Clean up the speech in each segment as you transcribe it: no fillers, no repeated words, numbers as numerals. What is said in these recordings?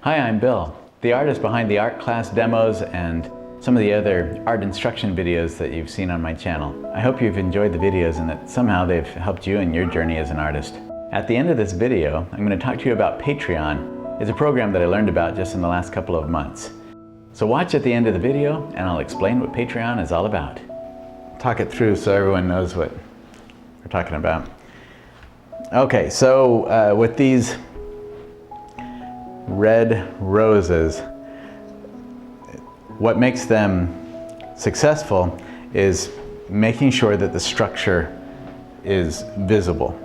Hi, I'm Bill, the artist behind the art class demos and some of the other art instruction videos that you've seen on my channel. I hope you've enjoyed the videos and that somehow they've helped you in your journey as an artist. At the end of this video, I'm going to talk to you about Patreon. It's a program that I learned about just in the last couple of months. So watch at the end of the video and I'll explain what Patreon is all about. Talk it through so everyone knows what we're talking about. Okay, so with these red roses, what makes them successful is making sure that the structure is visible.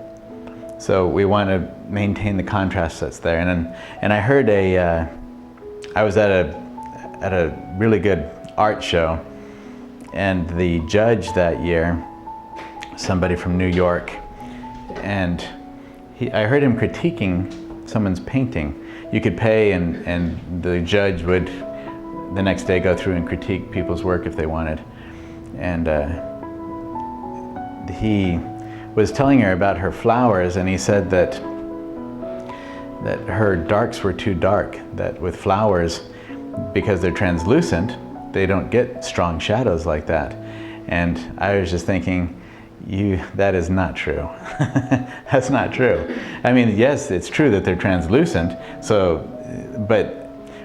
So we want to maintain the contrast that's there. And I heard I was at a really good art show, and the judge that year, somebody from New York, and I heard him critiquing someone's painting. You could pay and the judge would the next day go through and critique people's work if they wanted. And he was telling her about her flowers, and he said that her darks were too dark, that with flowers, because they're translucent, they don't get strong shadows like that. And I was just thinking, that is not true. That's not true. I mean, yes, it's true that they're translucent, but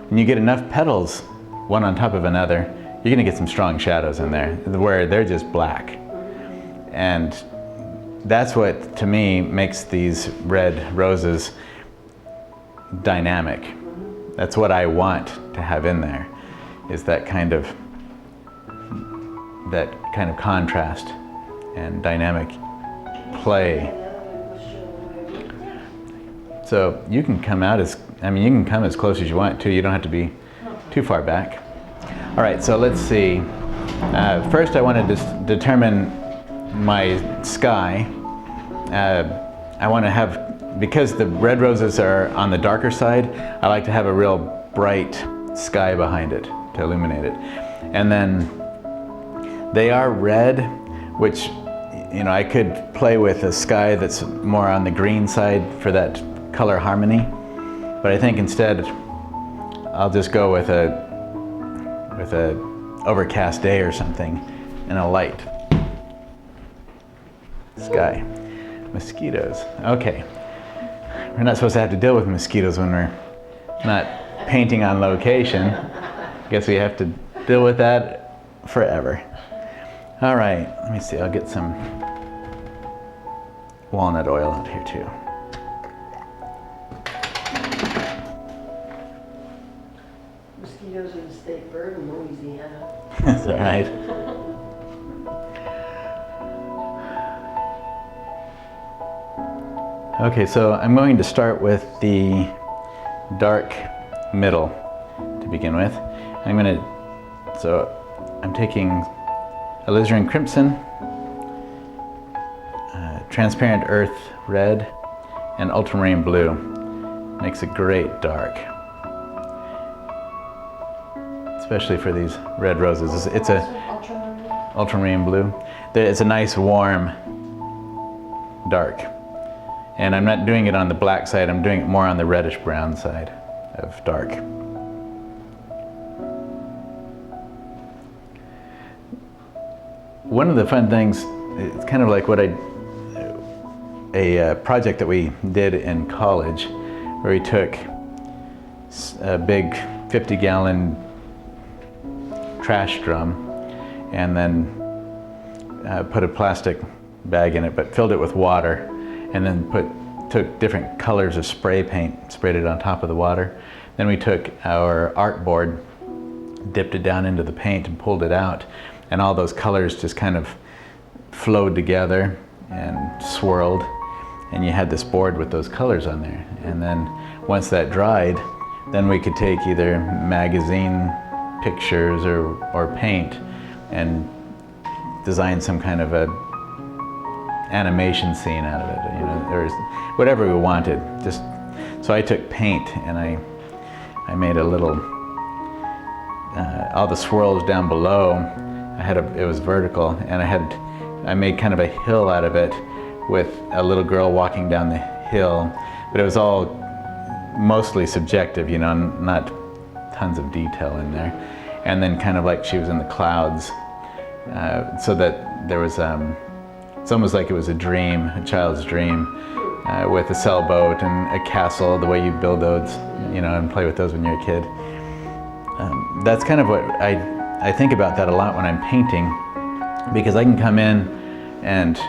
when you get enough petals, one on top of another, you're gonna get some strong shadows in there, where they're just black. And that's what, to me, makes these red roses dynamic. That's what I want to have in there, is that kind of contrast and dynamic play. So you can come as close as you want to. You don't have to be too far back. All right, so let's see. First I want to determine my sky. I want to have, because the red roses are on the darker side, I like to have a real bright sky behind it to illuminate it. And then they are red, which, you know, I could play with a sky that's more on the green side for that color harmony, but I think instead I'll just go with a overcast day or something and a light sky. Mosquitoes. Okay, we're not supposed to have to deal with mosquitoes when we're not painting on location. I guess we have to deal with that forever. All right, let me see, I'll get some walnut oil out here too. Mosquitoes are the state bird in Louisiana. That's all right. Okay, so I'm going to start with the dark middle to begin with. I'm taking alizarin crimson, transparent earth red, and ultramarine blue. Makes a great dark, especially for these red roses. It's a ultramarine blue. It's a nice warm dark. And I'm not doing it on the black side, I'm doing it more on the reddish brown side of dark. One of the fun things, it's kind of like what a project that we did in college, where we took a big 50-gallon trash drum and then put a plastic bag in it, but filled it with water, and then took different colors of spray paint, sprayed it on top of the water. Then we took our art board, dipped it down into the paint and pulled it out, and all those colors just kind of flowed together and swirled, and you had this board with those colors on there. And then once that dried, then we could take either magazine pictures or paint and design some kind of a animation scene out of it, you know, or whatever we wanted. Just so I took paint and I made a little all the swirls down below. It was vertical, and I made kind of a hill out of it with a little girl walking down the hill, but it was all mostly subjective, not tons of detail in there. And then kind of like she was in the clouds, so that there was, it's almost like it was a dream, a child's dream, with a sailboat and a castle, the way you build those, and play with those when you're a kid. That's kind of what I think about that a lot when I'm painting, because I can come in and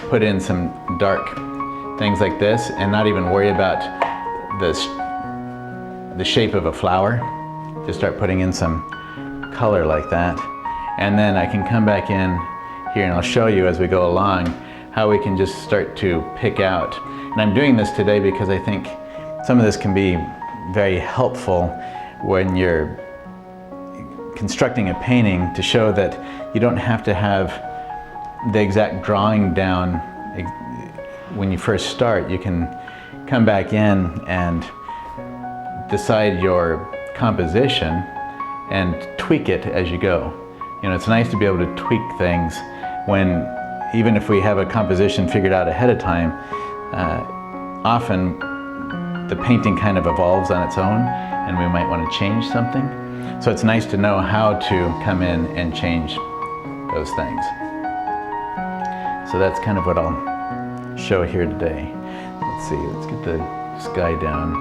put in some dark things like this and not even worry about the shape of a flower. Just start putting in some color like that. And then I can come back in here and I'll show you as we go along how we can just start to pick out. And I'm doing this today because I think some of this can be very helpful when you're constructing a painting, to show that you don't have to have the exact drawing down when you first start. You can come back in and decide your composition and tweak it as you go. It's nice to be able to tweak things when, even if we have a composition figured out ahead of time, often the painting kind of evolves on its own and we might want to change something. So it's nice to know how to come in and change those things. So that's kind of what I'll show here today. Let's see, let's get the sky down.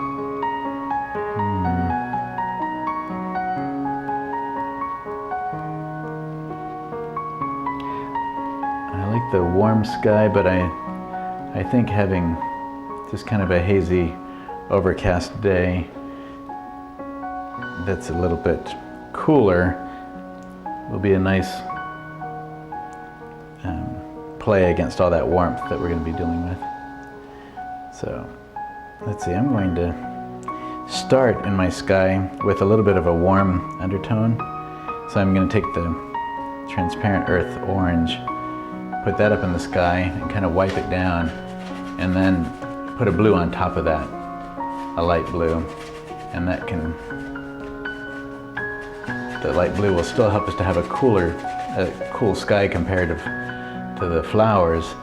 I like the warm sky, but I think having just kind of a hazy, overcast day that's a little bit cooler will be a nice play against all that warmth that we're going to be dealing with. So let's see, I'm going to start in my sky with a little bit of a warm undertone. So I'm going to take the transparent earth orange, put that up in the sky and kind of wipe it down, and then put a blue on top of that, a light blue, and that can, the light blue will still help us to have a cool sky comparative to the flowers,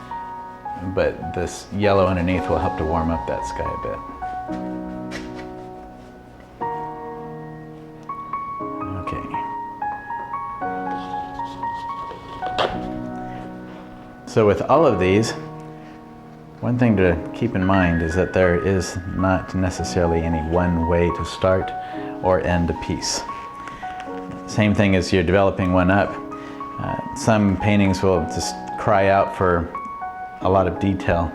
but this yellow underneath will help to warm up that sky a bit. So with all of these, one thing to keep in mind is that there is not necessarily any one way to start or end a piece. Same thing as you're developing one up. Some paintings will just cry out for a lot of detail,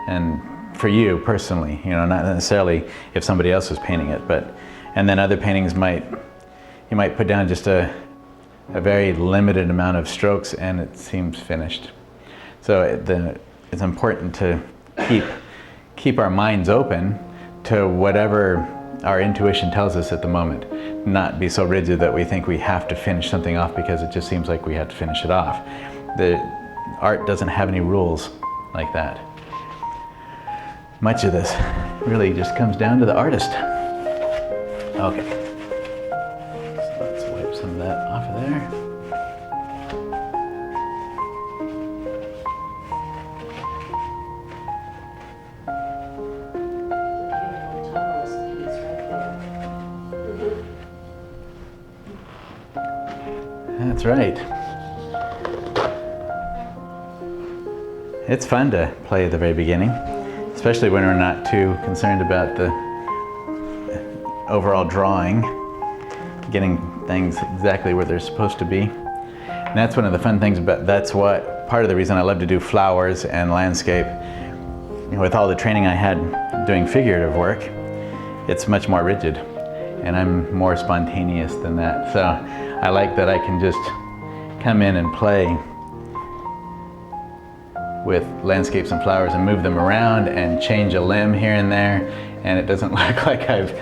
and for you personally, not necessarily if somebody else was painting it, and then other paintings you might put down just a very limited amount of strokes and it seems finished. So it's important to keep our minds open to whatever our intuition tells us at the moment. Not be so rigid that we think we have to finish something off because it just seems like we have to finish it off. The art doesn't have any rules like that. Much of this really just comes down to the artist. Okay, so let's wipe some of that off of there. That's right. It's fun to play at the very beginning, especially when we're not too concerned about the overall drawing, getting things exactly where they're supposed to be. And that's one of the fun things part of the reason I love to do flowers and landscape. With all the training I had doing figurative work, it's much more rigid, and I'm more spontaneous than that. So I like that I can just come in and play with landscapes and flowers and move them around and change a limb here and there, and it doesn't look like I've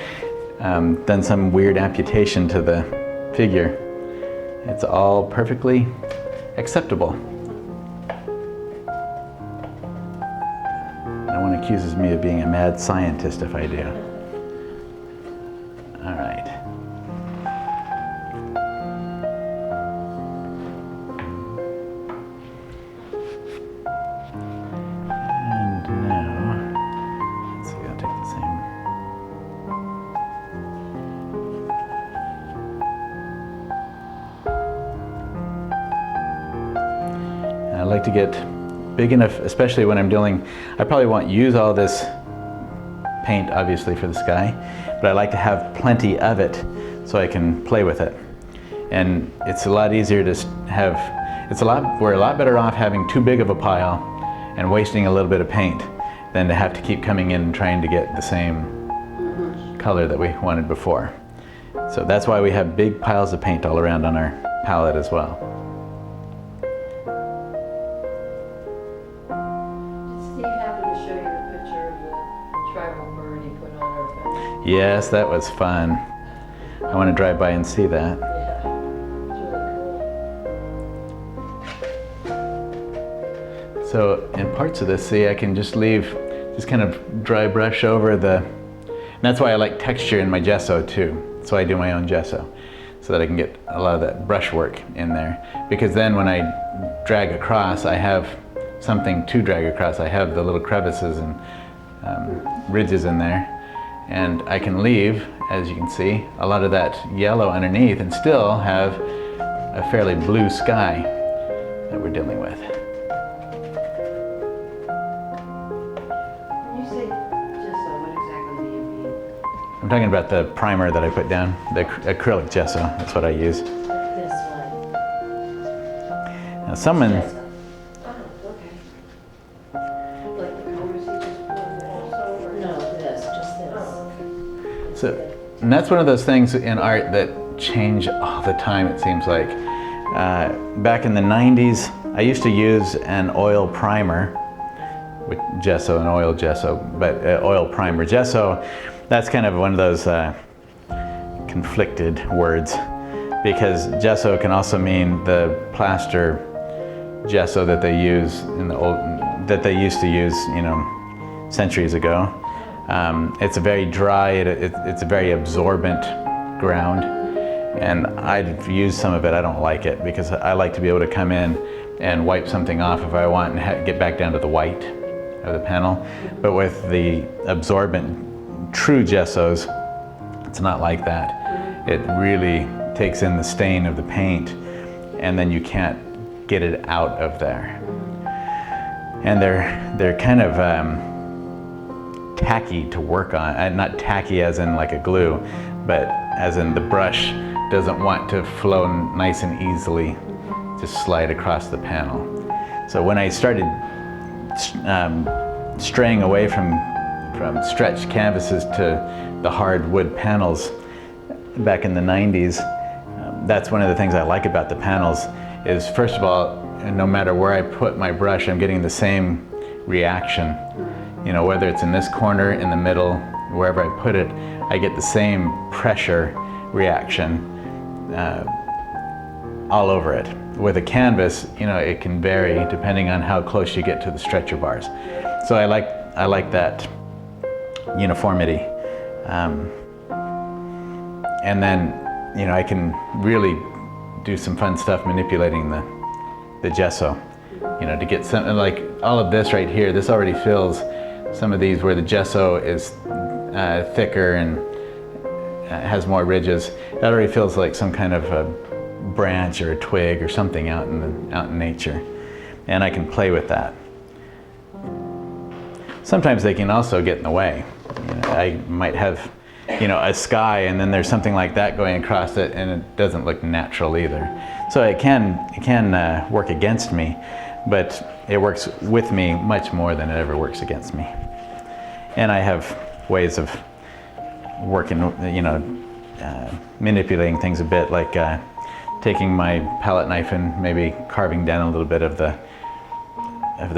done some weird amputation to the figure. It's all perfectly acceptable. No one accuses me of being a mad scientist if I do. All right. And now, let's see, I'll take the same like to get big enough, especially when I'm dealing, I probably won't use all this paint obviously for the sky, but I like to have plenty of it so I can play with it. And it's a lot easier to have, we're a lot better off having too big of a pile and wasting a little bit of paint than to have to keep coming in and trying to get the same color that we wanted before. So that's why we have big piles of paint all around on our palette as well. Did Steve happen to show you a picture of the tribal bird he put on our fence? Yes, that was fun. I want to drive by and see that. Yeah, it's really cool. So in parts of this, see, I can just kind of dry brush over and that's why I like texture in my gesso too. So I do my own gesso, so that I can get a lot of that brushwork in there. Because then when I drag across, I have something to drag across. I have the little crevices and ridges in there. And I can leave, as you can see, a lot of that yellow underneath and still have a fairly blue sky that we're dealing with. When you say gesso, what exactly do you mean? I'm talking about the primer that I put down, the acrylic gesso. That's what I use. This one. Now someone, Gesso. Oh, okay. Like the colors you just poured also, or? No, this, just this. Oh, okay. so, and that's one of those things in art that change all the time, it seems like. Back in the 90s, I used to use an oil primer with gesso and oil gesso, but oil primer. Gesso, that's kind of one of those conflicted words, because gesso can also mean the plaster gesso that they use in the that they used to use, centuries ago. It's a very dry, it's a very absorbent ground, and I've used some of it. I don't like it because I like to be able to come in and wipe something off if I want and get back down to the white of the panel. But with the absorbent true gessos, it's not like that. It really takes in the stain of the paint, and then you can't get it out of there. And they're kind of tacky to work on. Not tacky as in like a glue, but as in the brush doesn't want to flow nice and easily, just slide across the panel. So when I started straying away from stretched canvases to the hard wood panels back in the 90s, that's one of the things I like about the panels is, first of all, no matter where I put my brush, I'm getting the same reaction. Whether it's in this corner, in the middle, wherever I put it, I get the same pressure reaction all over it. With a canvas, it can vary depending on how close you get to the stretcher bars. So I like that uniformity. And then, I can really do some fun stuff manipulating the gesso, to get something like all of this right here. This already feels, some of these where the gesso is thicker and has more ridges, that already feels like some kind of a branch or a twig or something out in nature. And I can play with that. Sometimes they can also get in the way. I might have, a sky, and then there's something like that going across it, and it doesn't look natural either. So it can work against me, but it works with me much more than it ever works against me. And I have ways of working, manipulating things a bit, like taking my palette knife and maybe carving down a little bit of the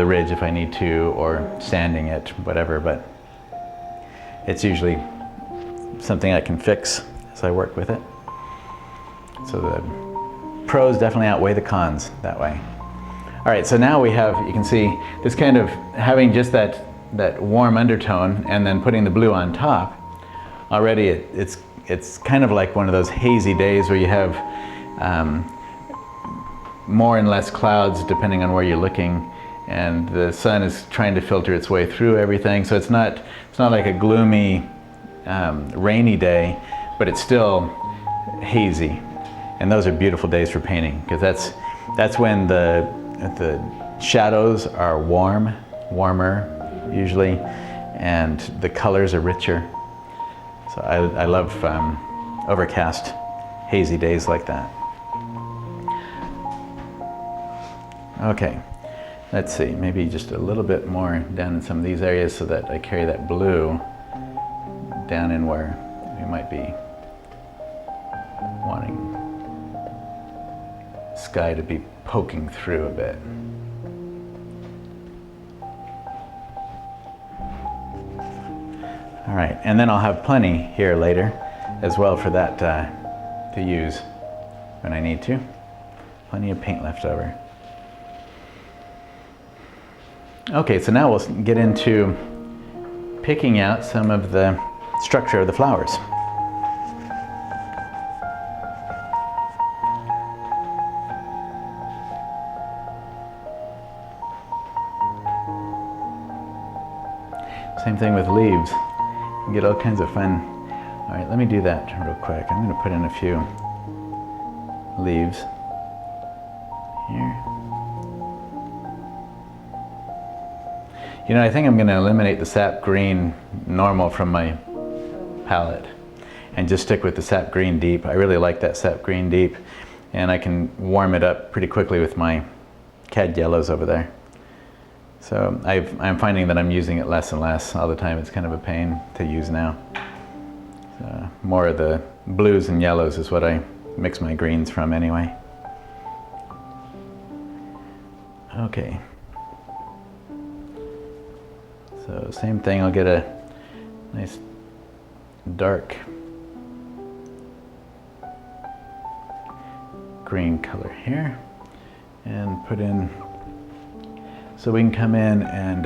ridge if I need to, or sanding it, whatever. But it's usually something I can fix as I work with it. So the pros definitely outweigh the cons that way. All right, so now we have, you can see this kind of having just that warm undertone and then putting the blue on top. Already it's kind of like one of those hazy days where you have more and less clouds depending on where you're looking, and the sun is trying to filter its way through everything. So it's not like a gloomy rainy day, but it's still hazy. And those are beautiful days for painting, because that's when the shadows are warmer usually, and the colors are richer. So I love overcast, hazy days like that. Okay, let's see, maybe just a little bit more down in some of these areas so that I carry that blue down in where we might be wanting sky to be poking through a bit. All right, and then I'll have plenty here later as well for that to use when I need to. Plenty of paint left over. Okay, so now we'll get into picking out some of the structure of the flowers. Same thing with leaves. You can get all kinds of fun. All right, let me do that real quick. I'm going to put in a few leaves here. You know, I think I'm going to eliminate the sap green normal from my palette and just stick with the sap green deep. I really like that sap green deep, and I can warm it up pretty quickly with my cad yellows over there. So I'm finding that I'm using it less and less all the time. It's kind of a pain to use now. So more of the blues and yellows is what I mix my greens from anyway. Okay. So same thing, I'll get a nice dark green color here and put in, so we can come in and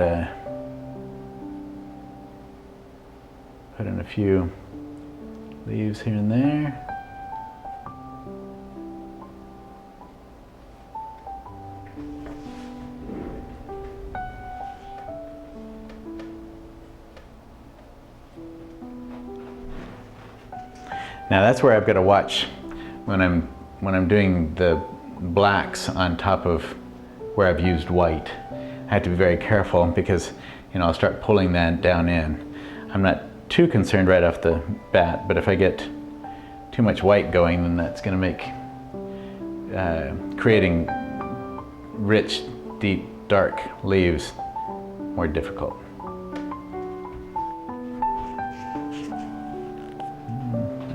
put in a few leaves here and there. Now that's where I've got to watch when I'm doing the blacks on top of where I've used white. I have to be very careful because, you know, I'll start pulling that down in. I'm not too concerned right off the bat, but if I get too much white going, then that's going to make creating rich, deep, dark leaves more difficult.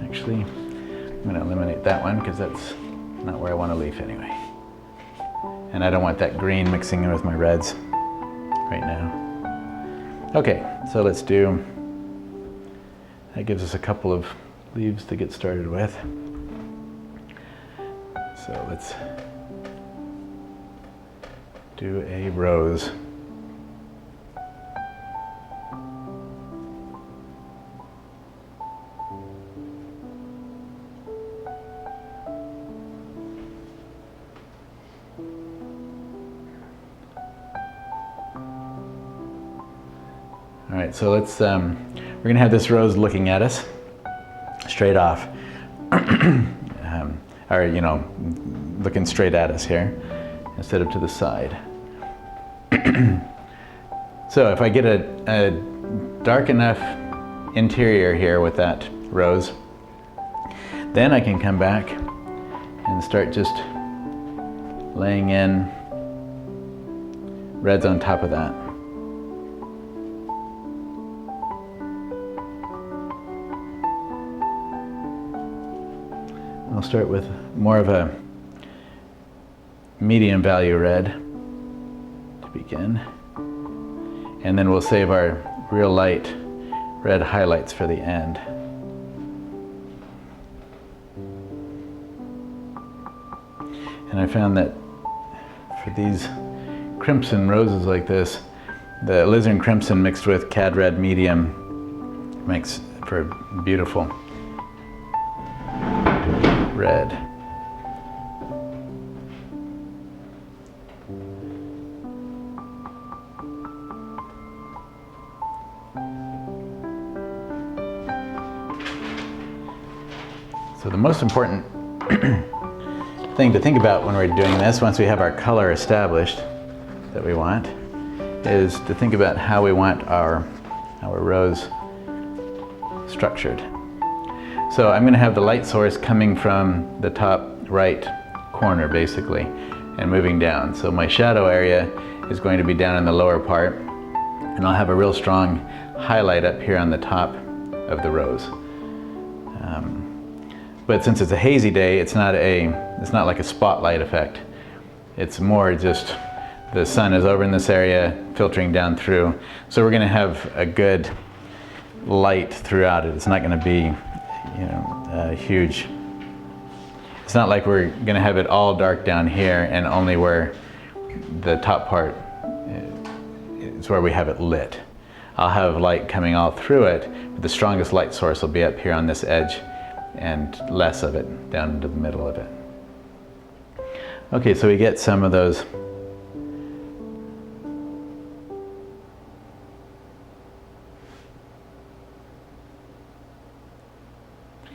Actually, I'm going to eliminate that one because that's not where I want a leaf anyway. And I don't want that green mixing in with my reds right now. Okay, so let's do, that gives us a couple of leaves to get started with. So let's do a rose. All right, so let's, we're gonna have this rose looking at us straight off, or, you know, looking straight at us here instead of to the side. So if I get a dark enough interior here with that rose, then I can come back and start just laying in reds on top of that. I'll start with more of a medium value red to begin, and then we'll save our real light red highlights for the end. And I found that for these crimson roses like this, the alizarin crimson mixed with cad red medium makes for beautiful red. So the most important thing to think about when we're doing this, once we have our color established, that we want is to think about how we want our rose structured. So I'm going to have the light source coming from the top right corner basically and moving down. So my shadow area is going to be down in the lower part, and I'll have a real strong highlight up here on the top of the rose. But since it's a hazy day, it's not like a spotlight effect. It's more just the sun is over in this area filtering down through. So we're going to have a good light throughout it. It's not going to be, huge. It's not like we're going to have it all dark down here and only where the top part is where we have it lit. I'll have light coming all through it, but the strongest light source will be up here on this edge and less of it down into the middle of it. Okay, so we get some of those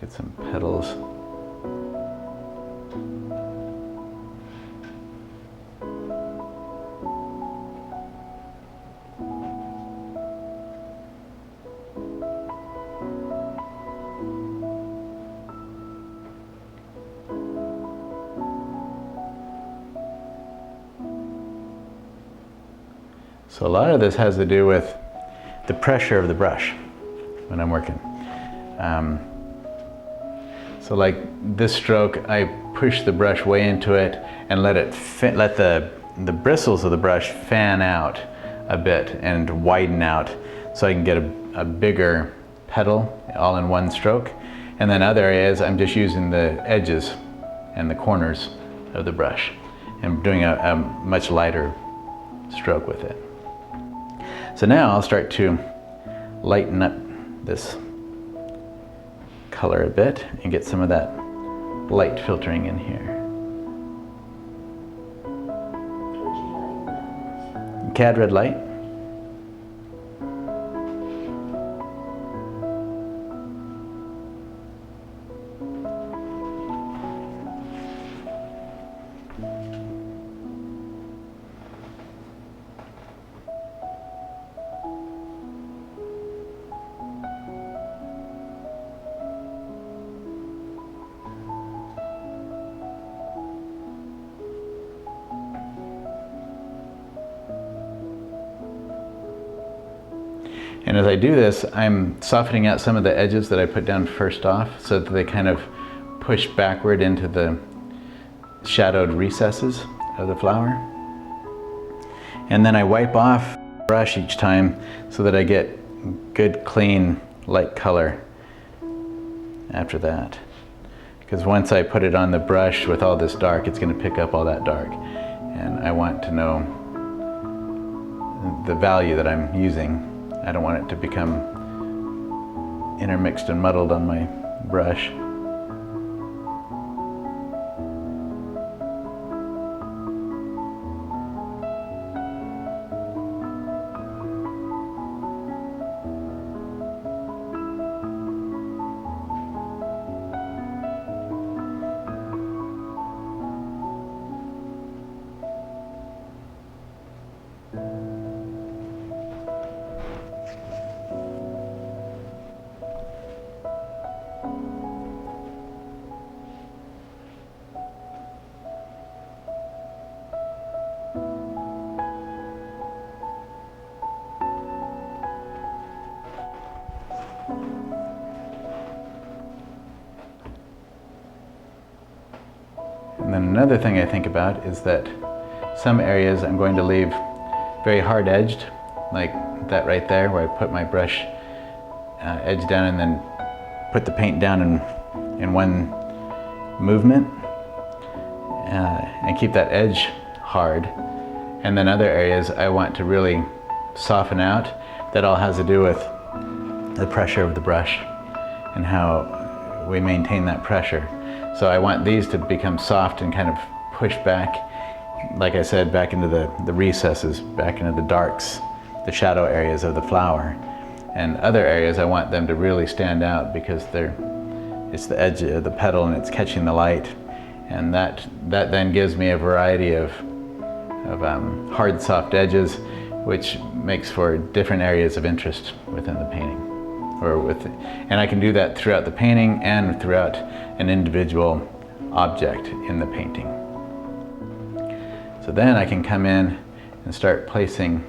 get some petals. So a lot of this has to do with the pressure of the brush when I'm working. So like this stroke, I push the brush way into it and let the bristles of the brush fan out a bit and widen out so I can get a bigger petal all in one stroke. And then other areas, I'm just using the edges and the corners of the brush and doing a much lighter stroke with it. So now I'll start to lighten up this color a bit and get some of that light filtering in here. Cad red light. And as I do this, I'm softening out some of the edges that I put down first off so that they kind of push backward into the shadowed recesses of the flower. And then I wipe off the brush each time so that I get good, clean, light color after that. Because once I put it on the brush with all this dark, it's going to pick up all that dark. And I want to know the value that I'm using. I don't want it to become intermixed and muddled on my brush. And then another thing I think about is that some areas I'm going to leave very hard edged, like that right there where I put my brush edge down and then put the paint down in one movement and keep that edge hard. And then other areas I want to really soften out. That all has to do with the pressure of the brush and how we maintain that pressure. So I want these to become soft and kind of push back, like I said, back into the recesses, back into the darks, the shadow areas of the flower. And other areas I want them to really stand out because it's the edge of the petal and it's catching the light. And that then gives me a variety of hard, soft edges, which makes for different areas of interest within the painting. And I can do that throughout the painting and throughout an individual object in the painting. So then I can come in and start placing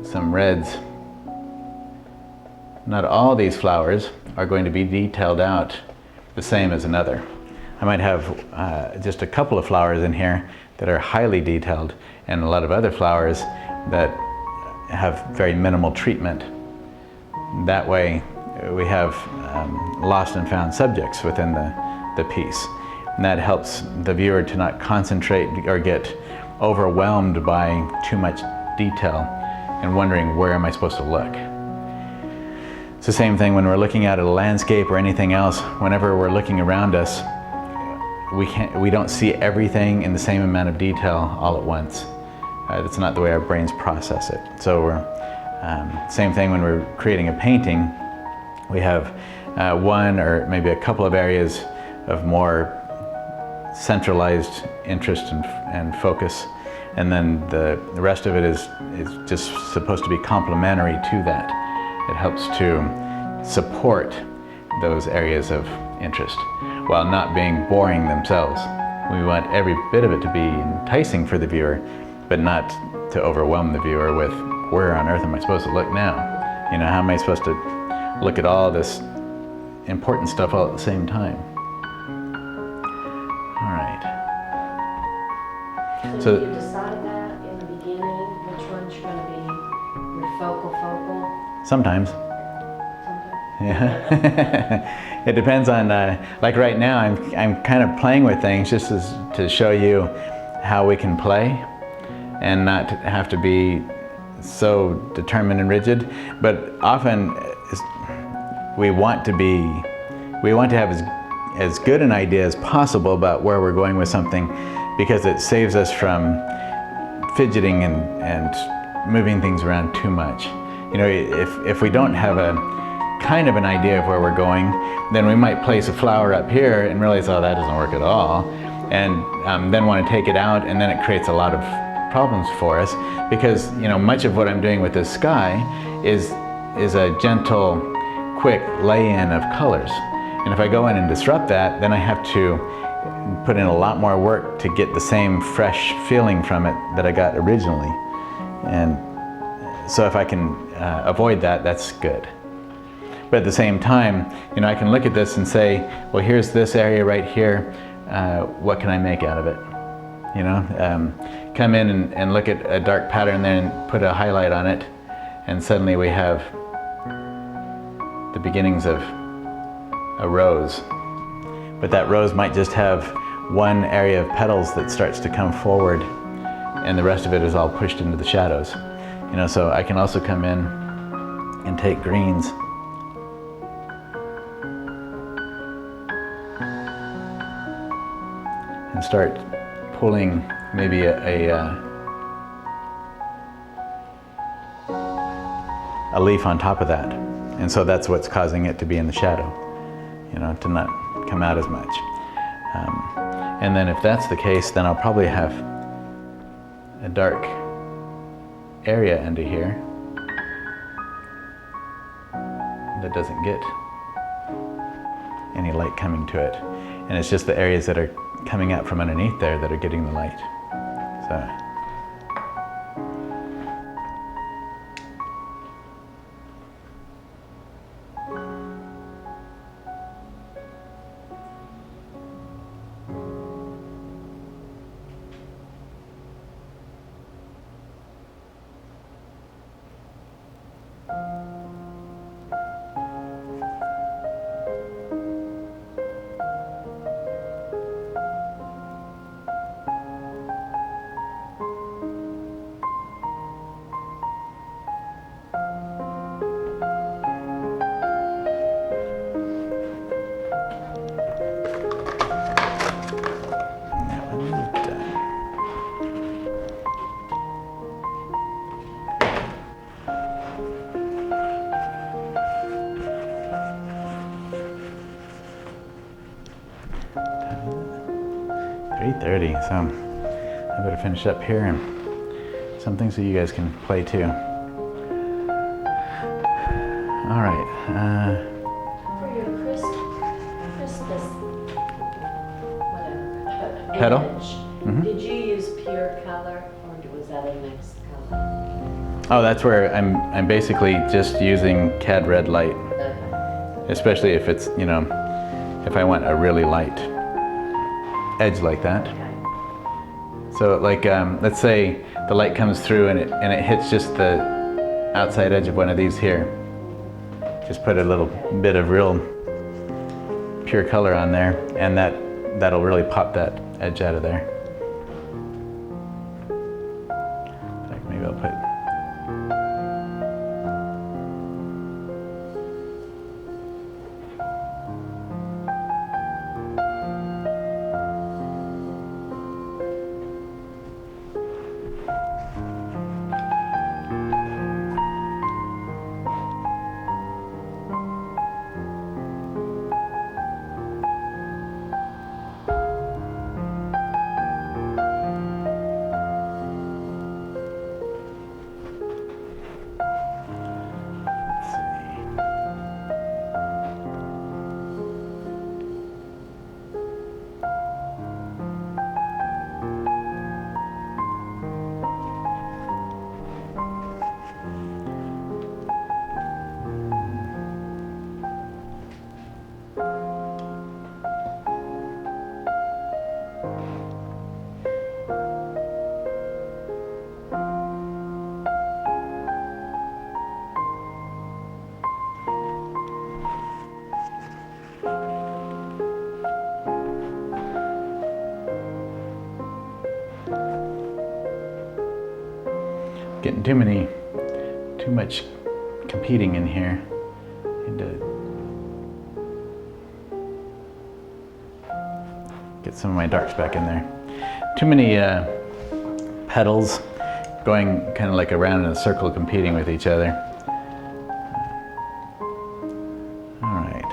some reds. Not all these flowers are going to be detailed out the same as another. I might have just a couple of flowers in here that are highly detailed, and a lot of other flowers that have very minimal treatment. That way we have lost and found subjects within the piece. And that helps the viewer to not concentrate or get overwhelmed by too much detail and wondering, where am I supposed to look? It's the same thing when we're looking at a landscape or anything else. Whenever we're looking around us, we don't see everything in the same amount of detail all at once. That's not the way our brains process it. So same thing when we're creating a painting. We have one or maybe a couple of areas of more centralized interest and focus, and then the rest of it is just supposed to be complementary to that. It helps to support those areas of interest while not being boring themselves. We want every bit of it to be enticing for the viewer, but not to overwhelm the viewer with, where on earth am I supposed to look now? You know, how am I supposed to look at all this important stuff all at the same time? All right. So you decide that in the beginning, which ones you're going to be your focal? Sometimes. Yeah. It depends on, like right now, I'm kind of playing with things just to show you how we can play and not have to be so determined and rigid. But often we want to have as good an idea as possible about where we're going with something, because it saves us from fidgeting and moving things around too much. You know, if we don't have a kind of an idea of where we're going, then we might place a flower up here and realize, oh, that doesn't work at all, and then want to take it out, and then it creates a lot of problems for us, because, you know, much of what I'm doing with this sky is a gentle, quick lay-in of colors. And if I go in and disrupt that, then I have to put in a lot more work to get the same fresh feeling from it that I got originally. And so if I can avoid that, that's good. But at the same time, you know, I can look at this and say, well, here's this area right here. What can I make out of it? You know, come in and look at a dark pattern there and put a highlight on it, and suddenly we have the beginnings of a rose. But that rose might just have one area of petals that starts to come forward, and the rest of it is all pushed into the shadows. You know, so I can also come in and take greens and start pulling maybe a leaf on top of that. And so that's what's causing it to be in the shadow, you know, to not come out as much. And then if that's the case, then I'll probably have a dark area under here that doesn't get any light coming to it. And it's just the areas that are coming out from underneath there that are getting the light. So. So I better finish up here and something so you guys can play too. All right. For your Christmas, whatever, Pedal? image, did you use pure color or was that a mixed color? Oh, that's where I'm basically just using CAD red light, Okay. especially if it's, you know, if I want a really light edge like that. Okay. So like, let's say the light comes through and it hits just the outside edge of one of these here. Just put a little bit of real pure color on there, and that'll really pop that edge out of there. Like maybe I'll put. Getting too much competing in here. Need to get some of my darks back in there. Too many petals going kind of like around in a circle competing with each other. All right.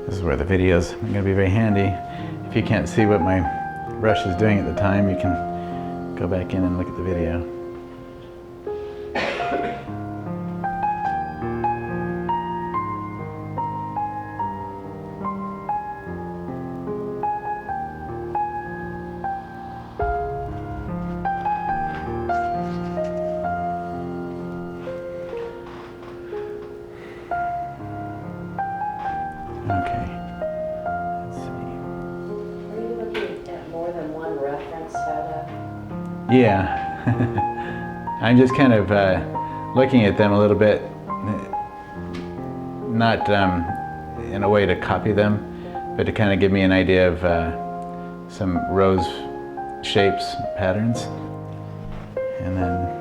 This is where the videos are going to be very handy. If you can't see what my brush is doing at the time, you can go back in and look at the video. Okay, let's see. Are you looking at more than one reference photo? Yeah, I'm just kind of looking at them a little bit, not in a way to copy them, but to kind of give me an idea of some rose shapes, patterns, and then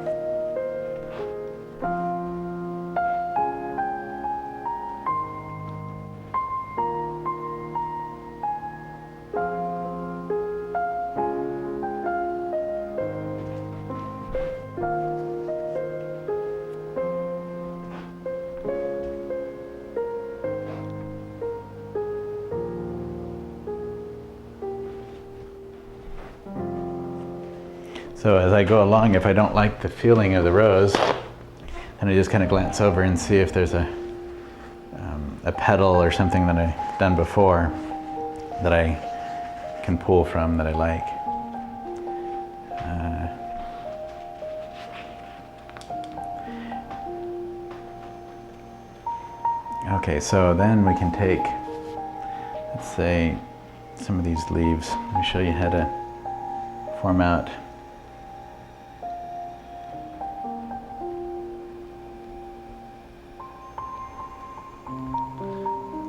So as I go along, if I don't like the feeling of the rose, then I just kind of glance over and see if there's a petal or something that I've done before that I can pull from that I like. Okay, so then we can take, let's say, some of these leaves. Let me show you how to form out.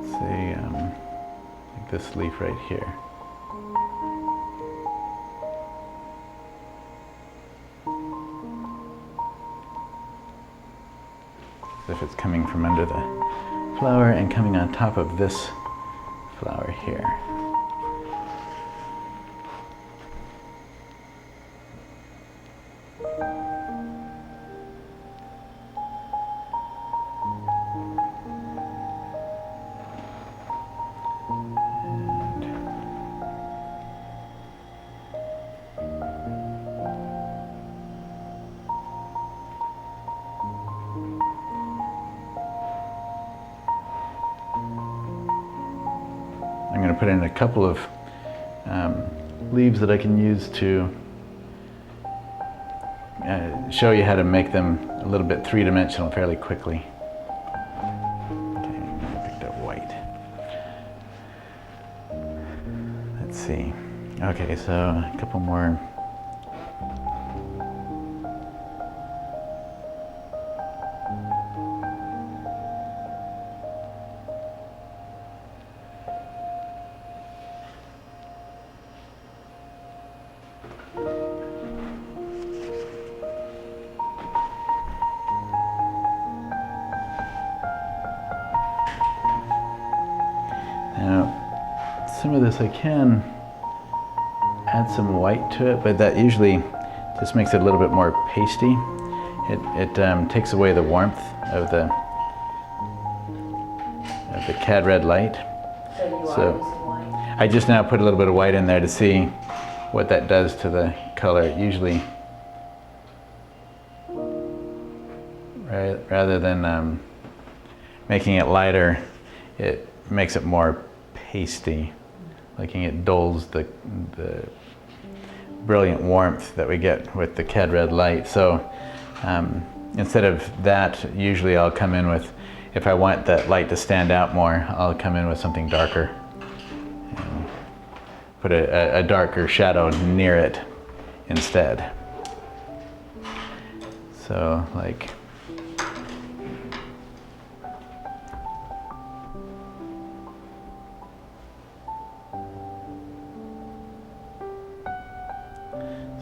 Let's say, like this leaf right here. As if it's coming from under the flower and coming on top of this flower here. I'm going to put in a couple of leaves that I can use to show you how to make them a little bit three-dimensional fairly quickly. Okay, I picked up white. Let's see. Okay, so a couple more. Now, some of this I can add some white to it, but that usually just makes it a little bit more pasty. It takes away the warmth of the cad red light. So I just now put a little bit of white in there to see what that does to the color. Usually, rather than making it lighter, it makes it more pasty, like it dulls the brilliant warmth that we get with the cad red light. So instead of that, usually I'll come in with, if I want that light to stand out more, I'll come in with something darker and put a darker shadow near it instead. So like,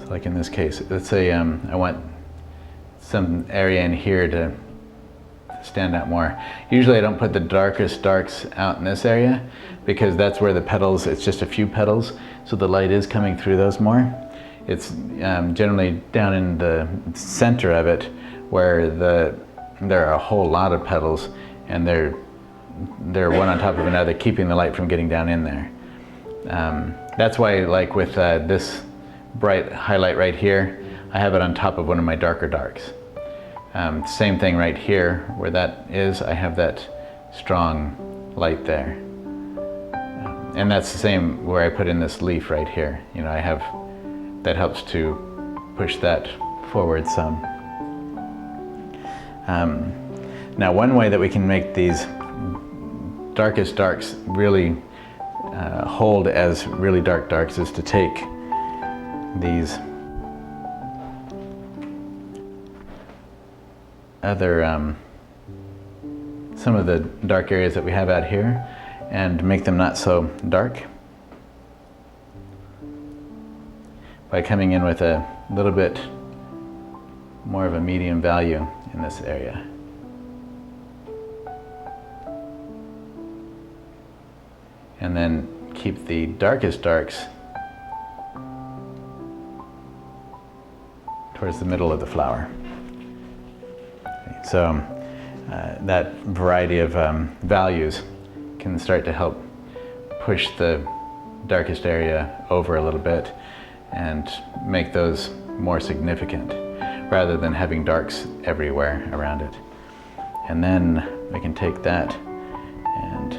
like in this case, let's say I want some area in here to stand out more. Usually I don't put the darkest darks out in this area because that's where the petals, it's just a few petals, so the light is coming through those more. It's generally down in the center of it where there are a whole lot of petals and they're one on top of another, keeping the light from getting down in there. That's why, like with this bright highlight right here, I have it on top of one of my darker darks. Same thing right here, where that is, I have that strong light there. And that's the same where I put in this leaf right here. You know, I have, that helps to push that forward some. Now one way that we can make these darkest darks really hold as really dark darks is to take these other, some of the dark areas that we have out here and make them not so dark by coming in with a little bit more of a medium value in this area. And then keep the darkest darks towards the middle of the flower. So that variety of values can start to help push the darkest area over a little bit and make those more significant, rather than having darks everywhere around it. And then we can take that and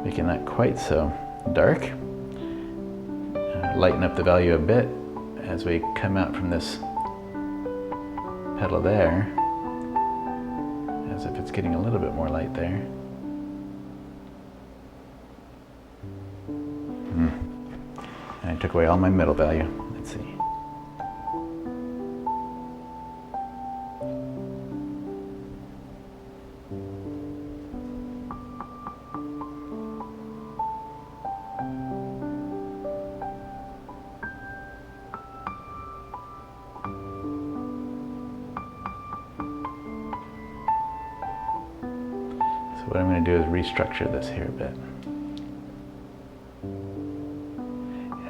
make it not quite so dark. Lighten up the value a bit as we come out from this petal there, as if it's getting a little bit more light there. And I took away all my middle value. Let's see. So what I'm going to do is restructure this here a bit.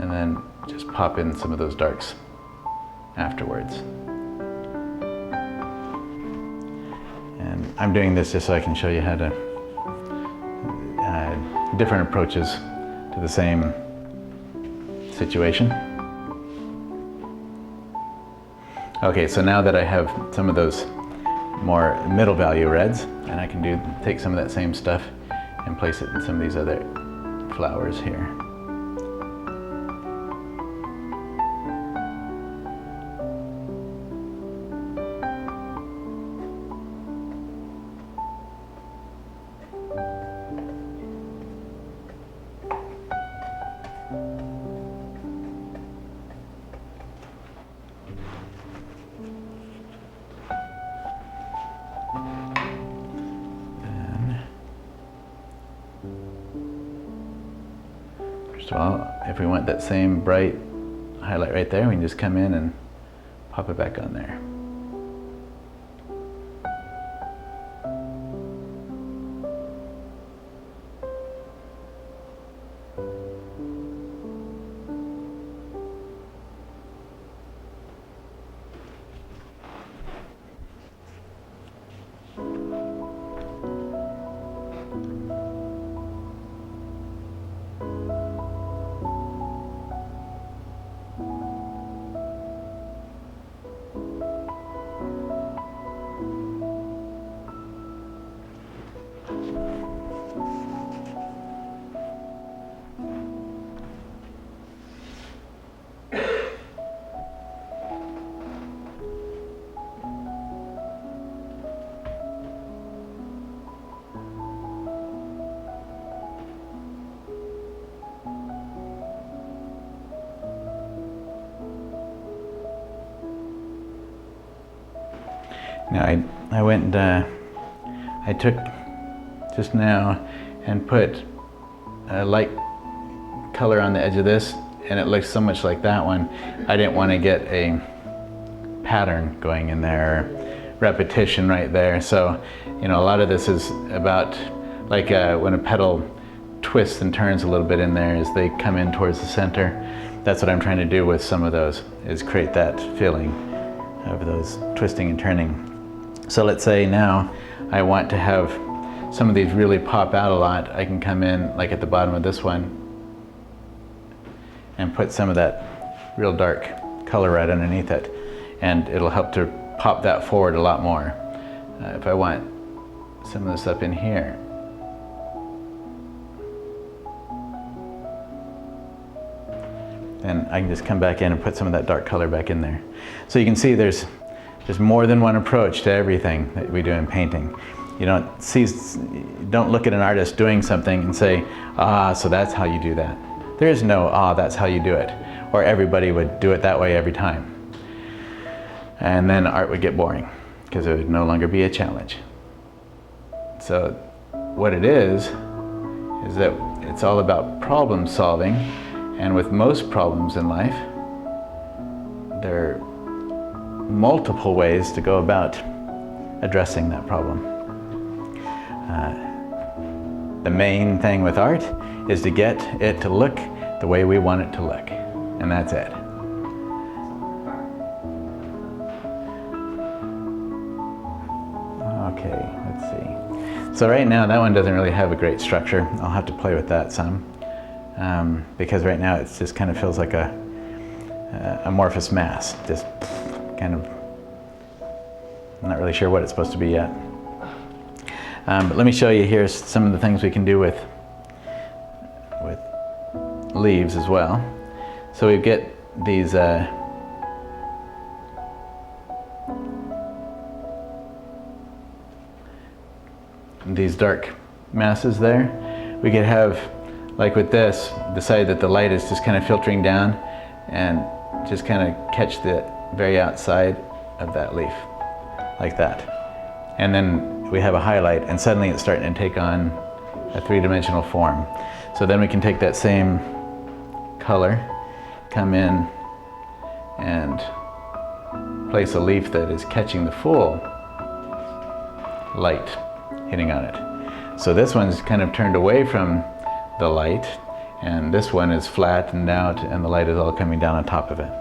And then just pop in some of those darks afterwards. And I'm doing this just so I can show you how to different approaches to the same situation. Okay, so now that I have some of those more middle value reds, and I can take some of that same stuff and place it in some of these other flowers here. So if we want that same bright highlight right there, we can just come in and pop it back on there. Now I went and I took just now and put a light color on the edge of this, and it looks so much like that one. I didn't want to get a pattern going in there, repetition right there. So, you know, a lot of this is about like when a petal twists and turns a little bit in there as they come in towards the center. That's what I'm trying to do with some of those, is create that feeling of those twisting and turning. So let's say now I want to have some of these really pop out a lot. I can come in like at the bottom of this one and put some of that real dark color right underneath it, and it'll help to pop that forward a lot more. If I want some of this up in here, then I can just come back in and put some of that dark color back in there. So you can see there's more than one approach to everything that we do in painting. You don't look at an artist doing something and say, ah, so that's how you do that. There is no, ah, that's how you do it. Or everybody would do it that way every time. And then art would get boring, because it would no longer be a challenge. So what it is that it's all about problem solving. And with most problems in life, there are multiple ways to go about addressing that problem. The main thing with art is to get it to look the way we want it to look, and that's it. Okay, let's see. So right now that one doesn't really have a great structure. I'll have to play with that some, because right now it just kind of feels like a amorphous mass, just kind of, I'm not really sure what it's supposed to be yet. But let me show you here some of the things we can do with leaves as well. So we get these dark masses there. We could have, like with this, decide that the light is just kind of filtering down and just kind of catch the very outside of that leaf, like that. And then we have a highlight, and suddenly it's starting to take on a three-dimensional form. So then we can take that same color, come in and place a leaf that is catching the full light hitting on it. So this one's kind of turned away from the light, and this one is flattened out and the light is all coming down on top of it.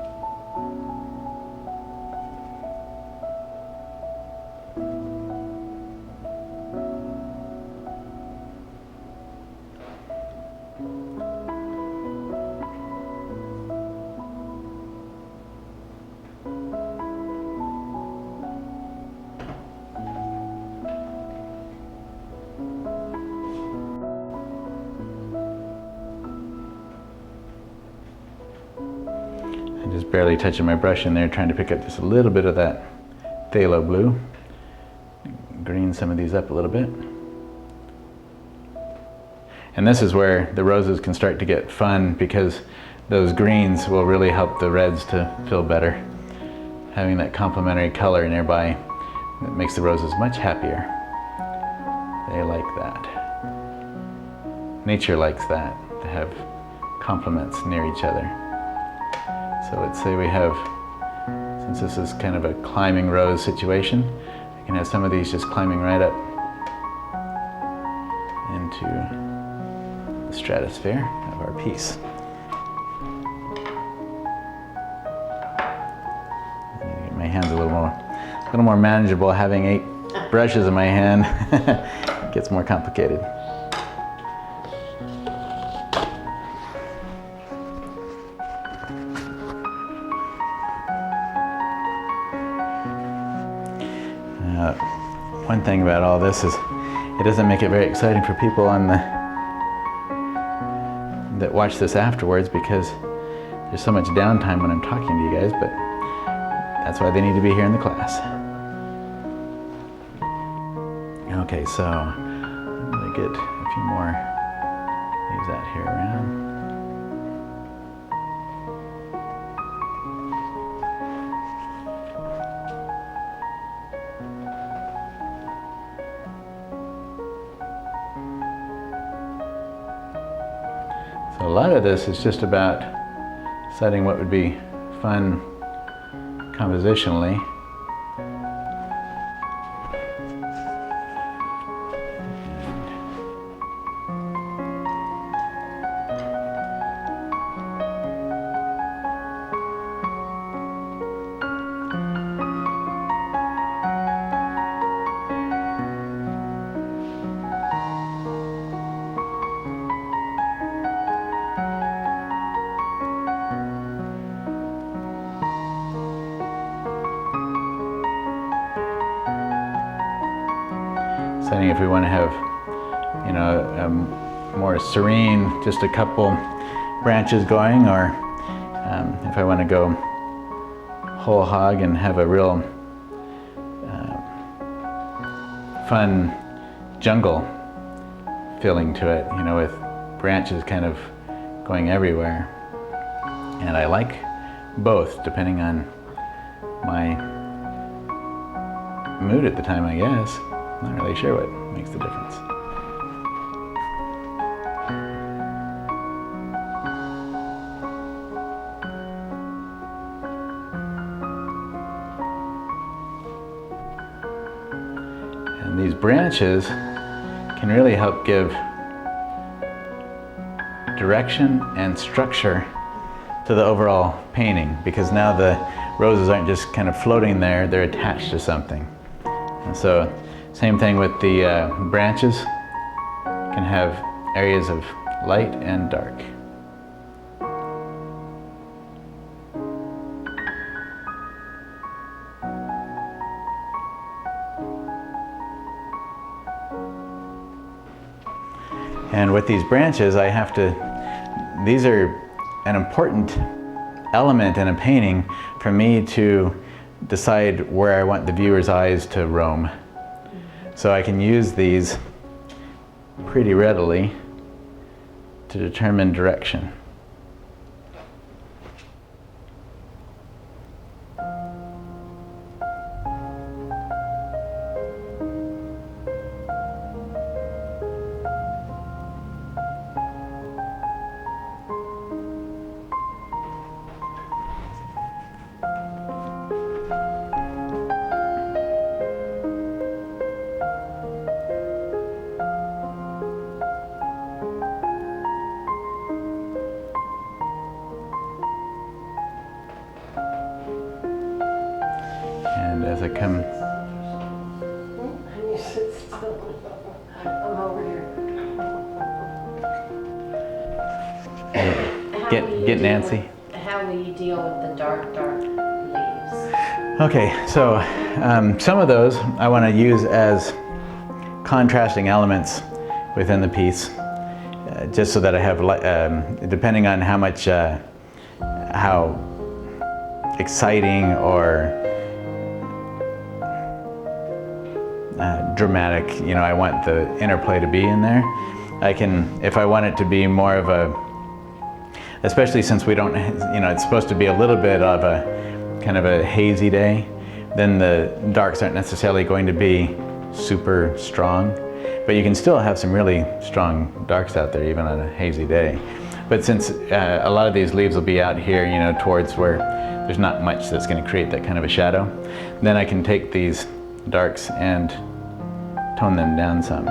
Just barely touching my brush in there, trying to pick up just a little bit of that phthalo blue. Green some of these up a little bit. And this is where the roses can start to get fun, because those greens will really help the reds to feel better. Having that complementary color nearby, it makes the roses much happier. They like that. Nature likes that, to have complements near each other. So let's say we have, since this is kind of a climbing rose situation, I can have some of these just climbing right up into the stratosphere of our piece. Get my hands a little more manageable. Having 8 brushes in my hand gets more complicated. One thing about all this is it doesn't make it very exciting for people that watch this afterwards, because there's so much downtime when I'm talking to you guys, but that's why they need to be here in the class. Okay, so I'm going to get a few more leaves out here around. So a lot of this is just about deciding what would be fun compositionally. Deciding if we want to have, you know, a more serene, just a couple branches going, or if I want to go whole hog and have a real fun jungle feeling to it, you know, with branches kind of going everywhere. And I like both, depending on my mood at the time, I guess. Not really sure what makes the difference. And these branches can really help give direction and structure to the overall painting, because now the roses aren't just kind of floating there, they're attached to something. And so same thing with the branches, can have areas of light and dark. And with these branches, these are an important element in a painting for me to decide where I want the viewer's eyes to roam. So I can use these pretty readily to determine direction. And as I come, You sit still. I'm over here. get Nancy. How will you deal with the dark leaves? Okay, so some of those I want to use as contrasting elements within the piece, just so that I have, depending on how much, how exciting or dramatic, I want the interplay to be in there. I can, if I want it to be more of a, especially since we don't, it's supposed to be a little bit of a kind of a hazy day, then the darks aren't necessarily going to be super strong. But you can still have some really strong darks out there even on a hazy day. But since a lot of these leaves will be out here, towards where there's not much that's going to create that kind of a shadow, then I can take these darks and tone them down some.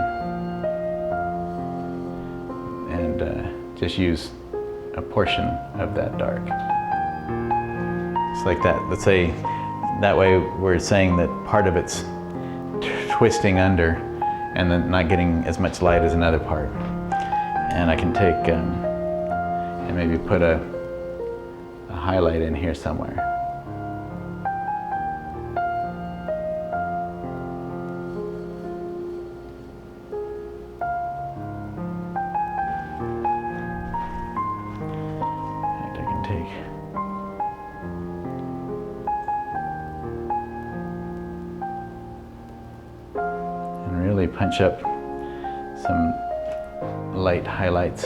And just use a portion of that dark. It's like that. Let's say that way we're saying that part of it's twisting under and then not getting as much light as another part. And I can take and maybe put a highlight in here somewhere. Really punch up some light highlights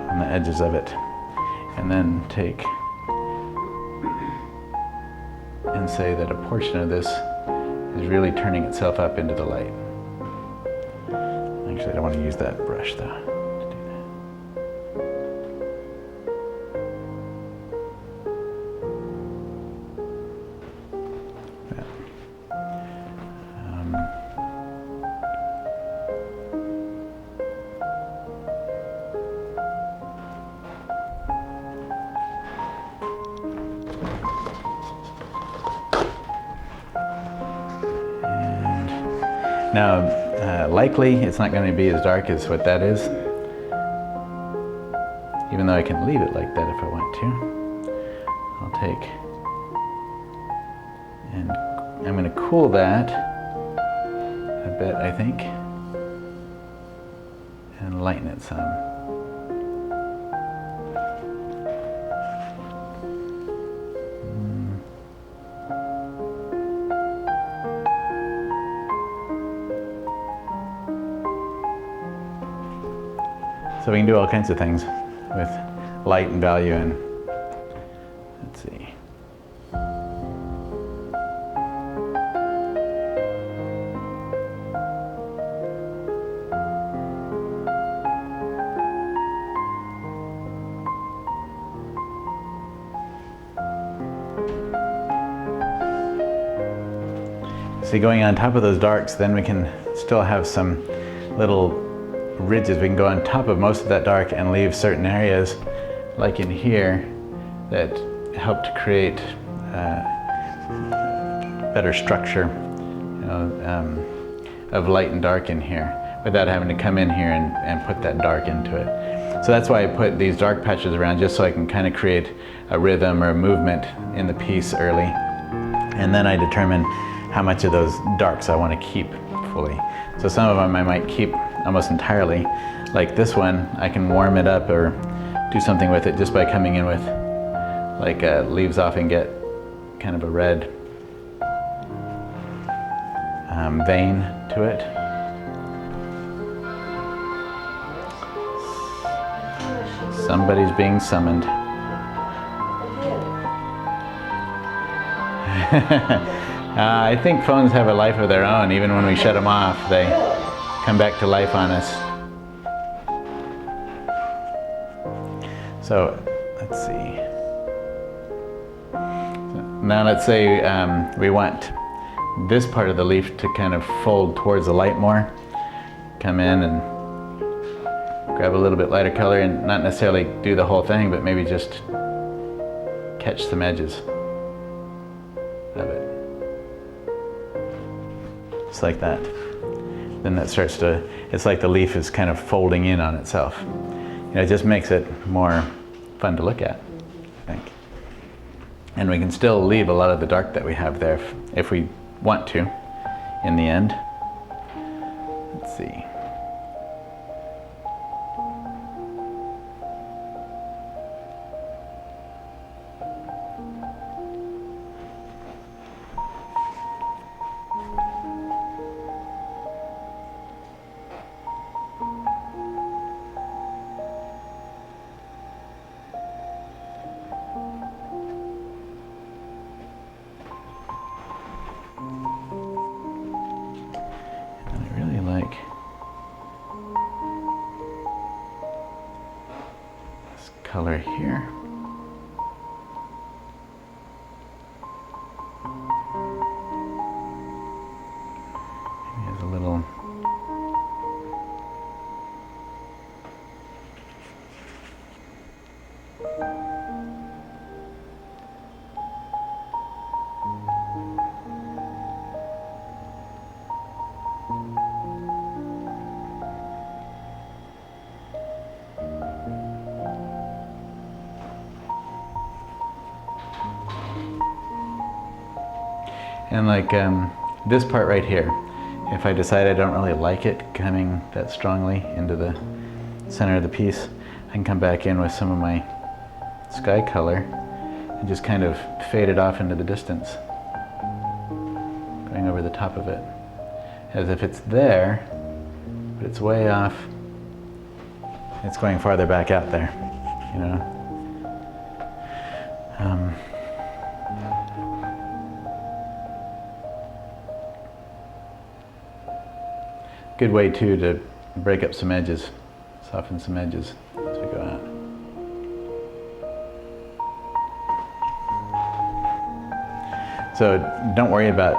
on the edges of it, and then take and say that a portion of this is really turning itself up into the light. Actually, I don't want to use that brush though. Now, likely it's not going to be as dark as what that is, even though I can leave it like that if I want to. I'll take, and I'm going to cool that a bit, I think, and lighten it some. So we can do all kinds of things with light and value, and let's see. See, going on top of those darks, then we can still have some little ridges. We can go on top of most of that dark and leave certain areas, like in here, that help to create better structure, of light and dark in here, without having to come in here and put that dark into it. So that's why I put these dark patches around, just so I can kind of create a rhythm or a movement in the piece early. And then I determine how much of those darks I want to keep fully. So some of them I might keep almost entirely. Like this one, I can warm it up or do something with it just by coming in with like leaves off and get kind of a red vein to it. Somebody's being summoned. I think phones have a life of their own. Even when we shut them off, they come back to life on us. So let's see. Now let's say we want this part of the leaf to kind of fold towards the light more. Come in and grab a little bit lighter color and not necessarily do the whole thing, but maybe just catch some edges of it. Just like that. Then that starts to, it's like the leaf is kind of folding in on itself. You know, it just makes it more fun to look at, I think. And we can still leave a lot of the dark that we have there if we want to in the end. Let's see. Color here. Maybe there's a little and like this part right here, if I decide I don't really like it coming that strongly into the center of the piece, I can come back in with some of my sky color and just kind of fade it off into the distance, going over the top of it, as if it's there, but it's way off. It's going farther back out there, you know. Good way too to break up some edges, soften some edges as we go out. So don't worry about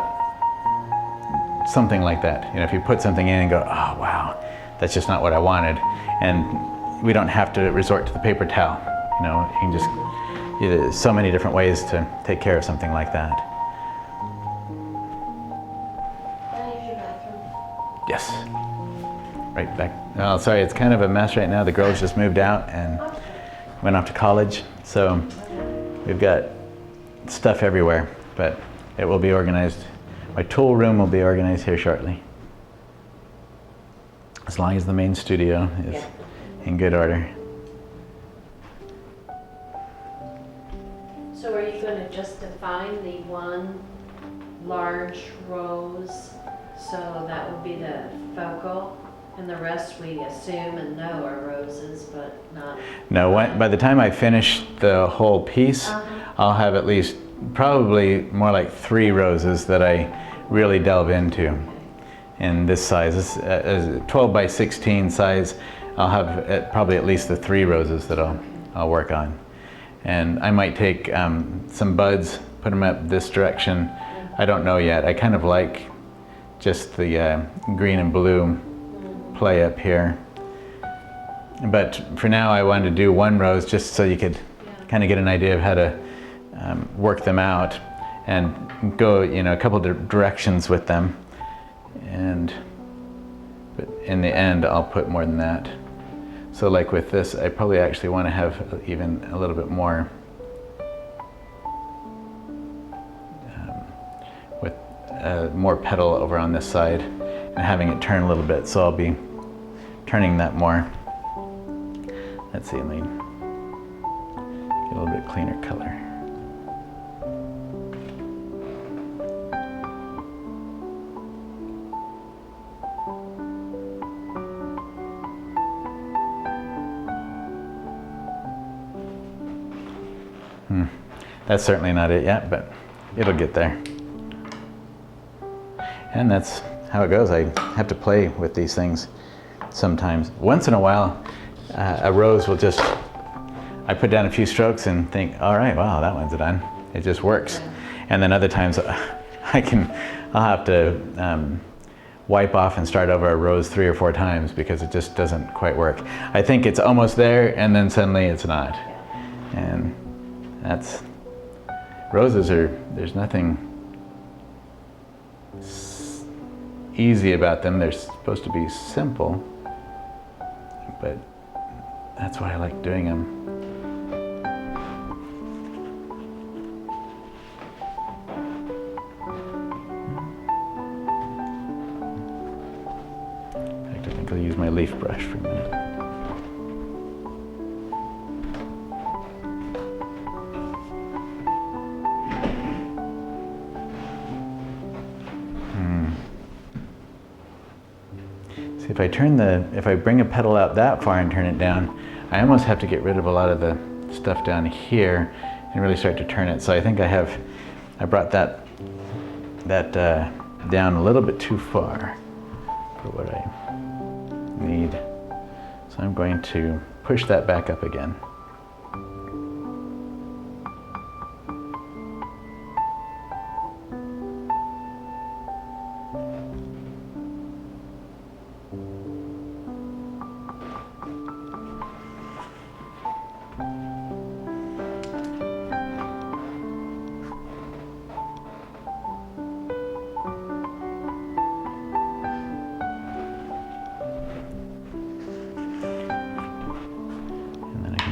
something like that. You know, if you put something in and go, oh wow, that's just not what I wanted, and we don't have to resort to the paper towel. You know, you can just, there's so many different ways to take care of something like that. Yes. Right back. Oh, sorry, it's kind of a mess right now. The girls just moved out and went off to college. So we've got stuff everywhere, but it will be organized. My tool room will be organized here shortly. As long as the main studio is in good order. So are you going to just define the one large rose? So that would be the focal, and the rest we assume and know are roses, but not... No, by the time I finish the whole piece, I'll have at least probably more like 3 roses that I really delve into. In this size, this 12 by 16 size, I'll have probably at least the 3 roses that I'll work on. And I might take some buds, put them up this direction. I don't know yet. I kind of like just the green and blue play up here. But for now I wanted to do 1 rose just so you could kind of get an idea of how to work them out and go, you know, a couple of directions with them. But in the end I'll put more than that. So like with this, I probably actually want to have even a little bit more with more petal over on this side, and having it turn a little bit. So I'll be turning that more. Let's see, let me get a little bit cleaner color. That's certainly not it yet, but it'll get there. And that's how it goes. I have to play with these things sometimes. Once in a while, a rose will just, I put down a few strokes and think, all right, wow, that one's done. It just works. Yeah. And then other times I'll have to wipe off and start over a rose 3 or 4 times because it just doesn't quite work. I think it's almost there and then suddenly it's not. And that's, roses are, there's nothing easy about them. They're supposed to be simple, but that's why I like doing them. In fact, I think I'll use my leaf brush for a minute. If I bring a petal out that far and turn it down, I almost have to get rid of a lot of the stuff down here and really start to turn it. So I think I brought that down a little bit too far for what I need. So I'm going to push that back up again.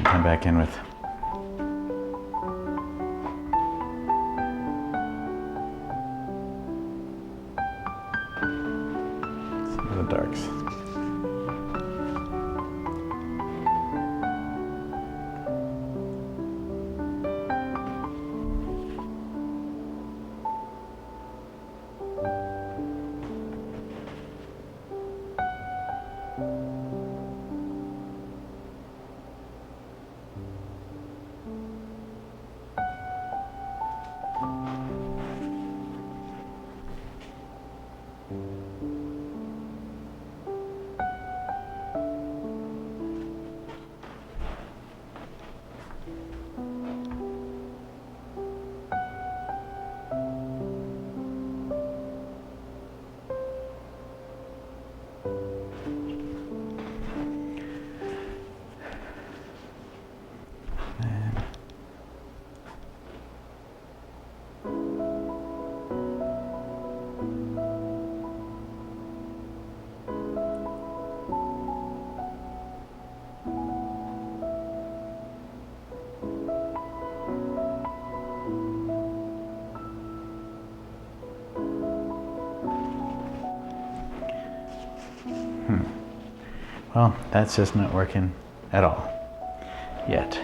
Come back in with some of the darks. Well, that's just not working at all yet.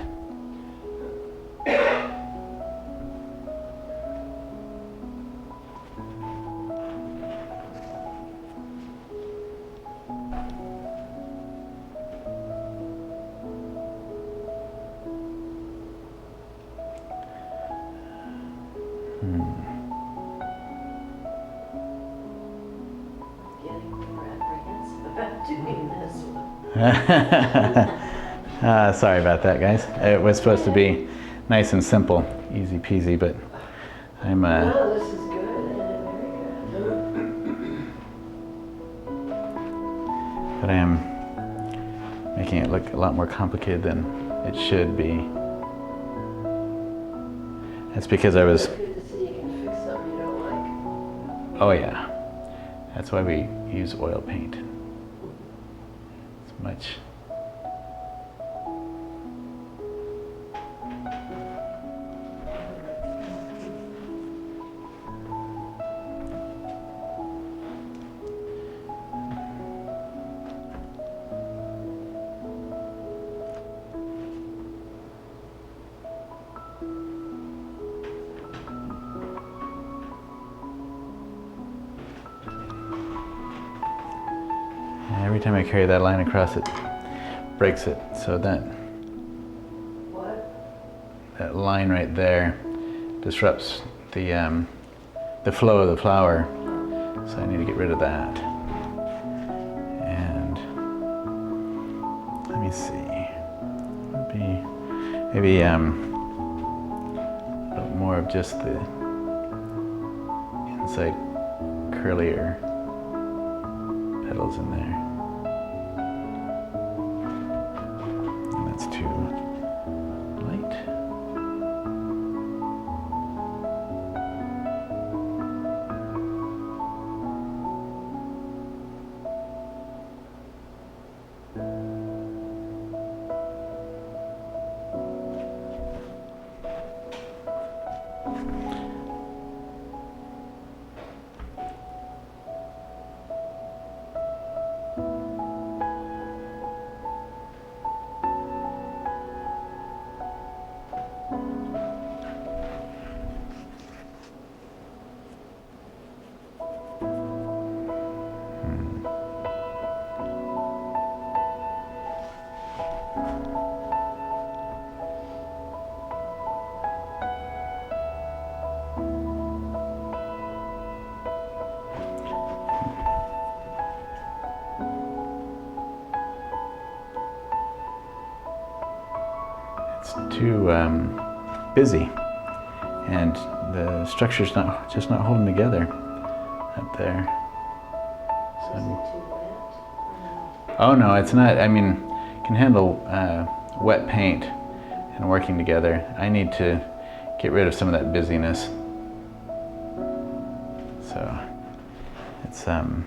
Getting more apprehensive about doing this one. Sorry about that, guys. It was supposed to be nice and simple, easy peasy, but I'm No, this is good, very good. but I am making it look a lot more complicated than it should be. That's because I was... It's good to see you can fix something you don't like. Oh yeah. That's why we use oil paint. It's much... every time I carry that line across, it breaks it. So that line right there disrupts the flow of the flower. So I need to get rid of that. And let me see. Maybe a little more of just the inside curlier petals in there. And that's too light. Too busy, and the structure's just not holding together up there. So oh no, it's not. I mean, can handle wet paint and working together. I need to get rid of some of that busyness. So it's in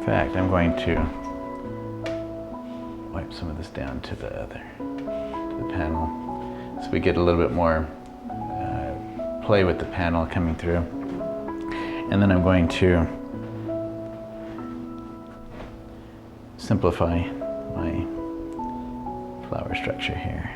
fact, I'm going to wipe some of this down to the panel, so we get a little bit more play with the panel coming through. And then I'm going to simplify my flower structure here.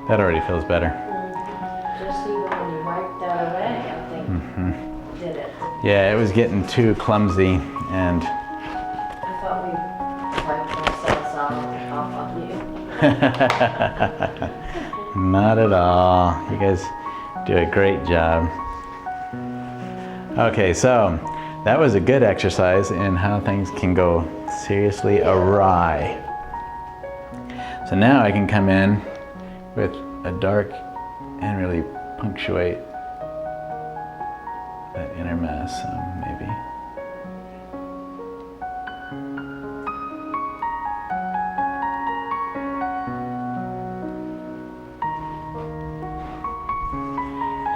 That already feels better. Just even when you wiped that away, I think did it. Yeah, it was getting too clumsy, and I thought we wiped ourselves off on you. not at all. You guys do a great job. Okay, so that was a good exercise in how things can go seriously awry. So now I can come in with a dark and really punctuate that inner mass maybe.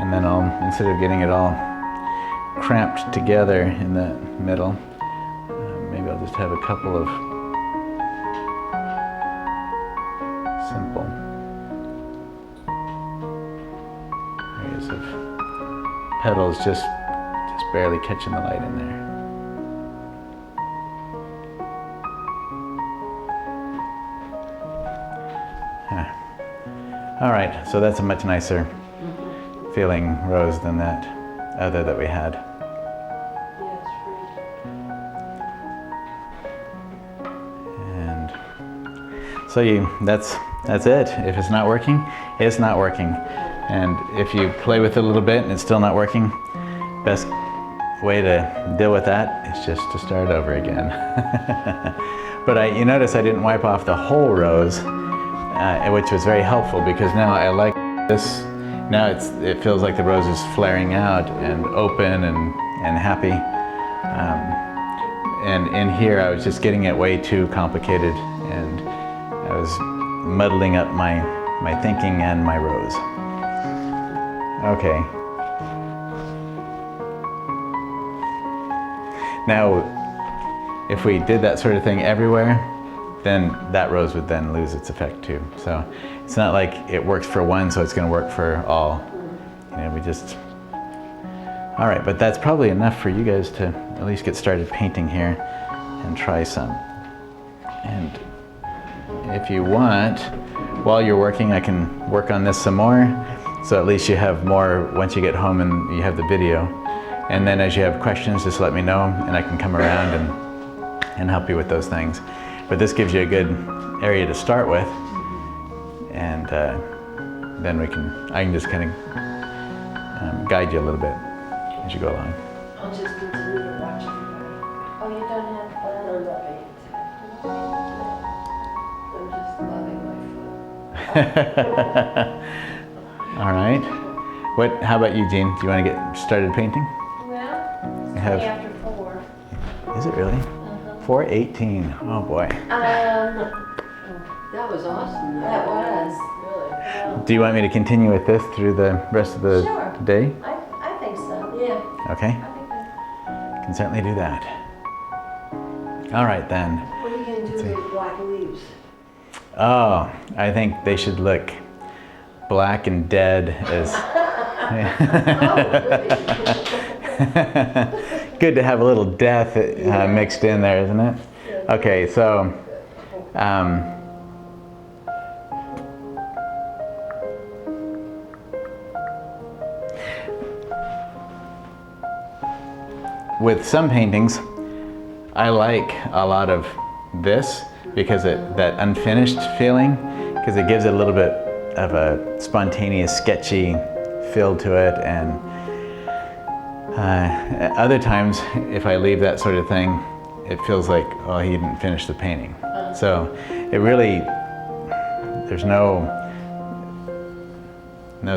And then instead of getting it all cramped together in the middle, maybe I'll just have a couple of simple areas of petals just barely catching the light in there. All right, so that's a much nicer feeling rose than that other that we had. Yeah, it's And so that's it. If it's not working, it's not working. And if you play with it a little bit and it's still not working, best way to deal with that is just to start over again. But you notice I didn't wipe off the whole rose, which was very helpful because now I like this. Now it feels like the rose is flaring out and open and happy. And in here I was just getting it way too complicated, and I was muddling up my thinking and my rose. Okay. Now, if we did that sort of thing everywhere, then that rose would then lose its effect too. So it's not like it works for one, so it's going to work for all. You know, we just All right, but that's probably enough for you guys to at least get started painting here and try some. And if you want, while you're working, I can work on this some more. So at least you have more once you get home and you have the video. And then as you have questions, just let me know and I can come around and help you with those things. But this gives you a good area to start with. And then I can just kind of guide you a little bit as you go along. I'll just continue to watch everybody. Oh, you don't have I fun? love it. I'm just loving my foot. All right. How about you, Jean? Do you want to get started painting? Well, it's have- 20 after 4. Is it really? 4:18. Oh boy. That was awesome. That was. Really? Well, Do you want me to continue with this through the rest of the Sure. day? I think so. Yeah. Okay. I think that. Can certainly do that. All right then. What are you going to do with black leaves? Oh, I think they should look black and dead as. Good to have a little death mixed in there, isn't it? Okay, so with some paintings, I like a lot of this because that unfinished feeling, because it gives it a little bit of a spontaneous, sketchy feel to it. And other times, if I leave that sort of thing, it feels like, oh, he didn't finish the painting. So it really, there's no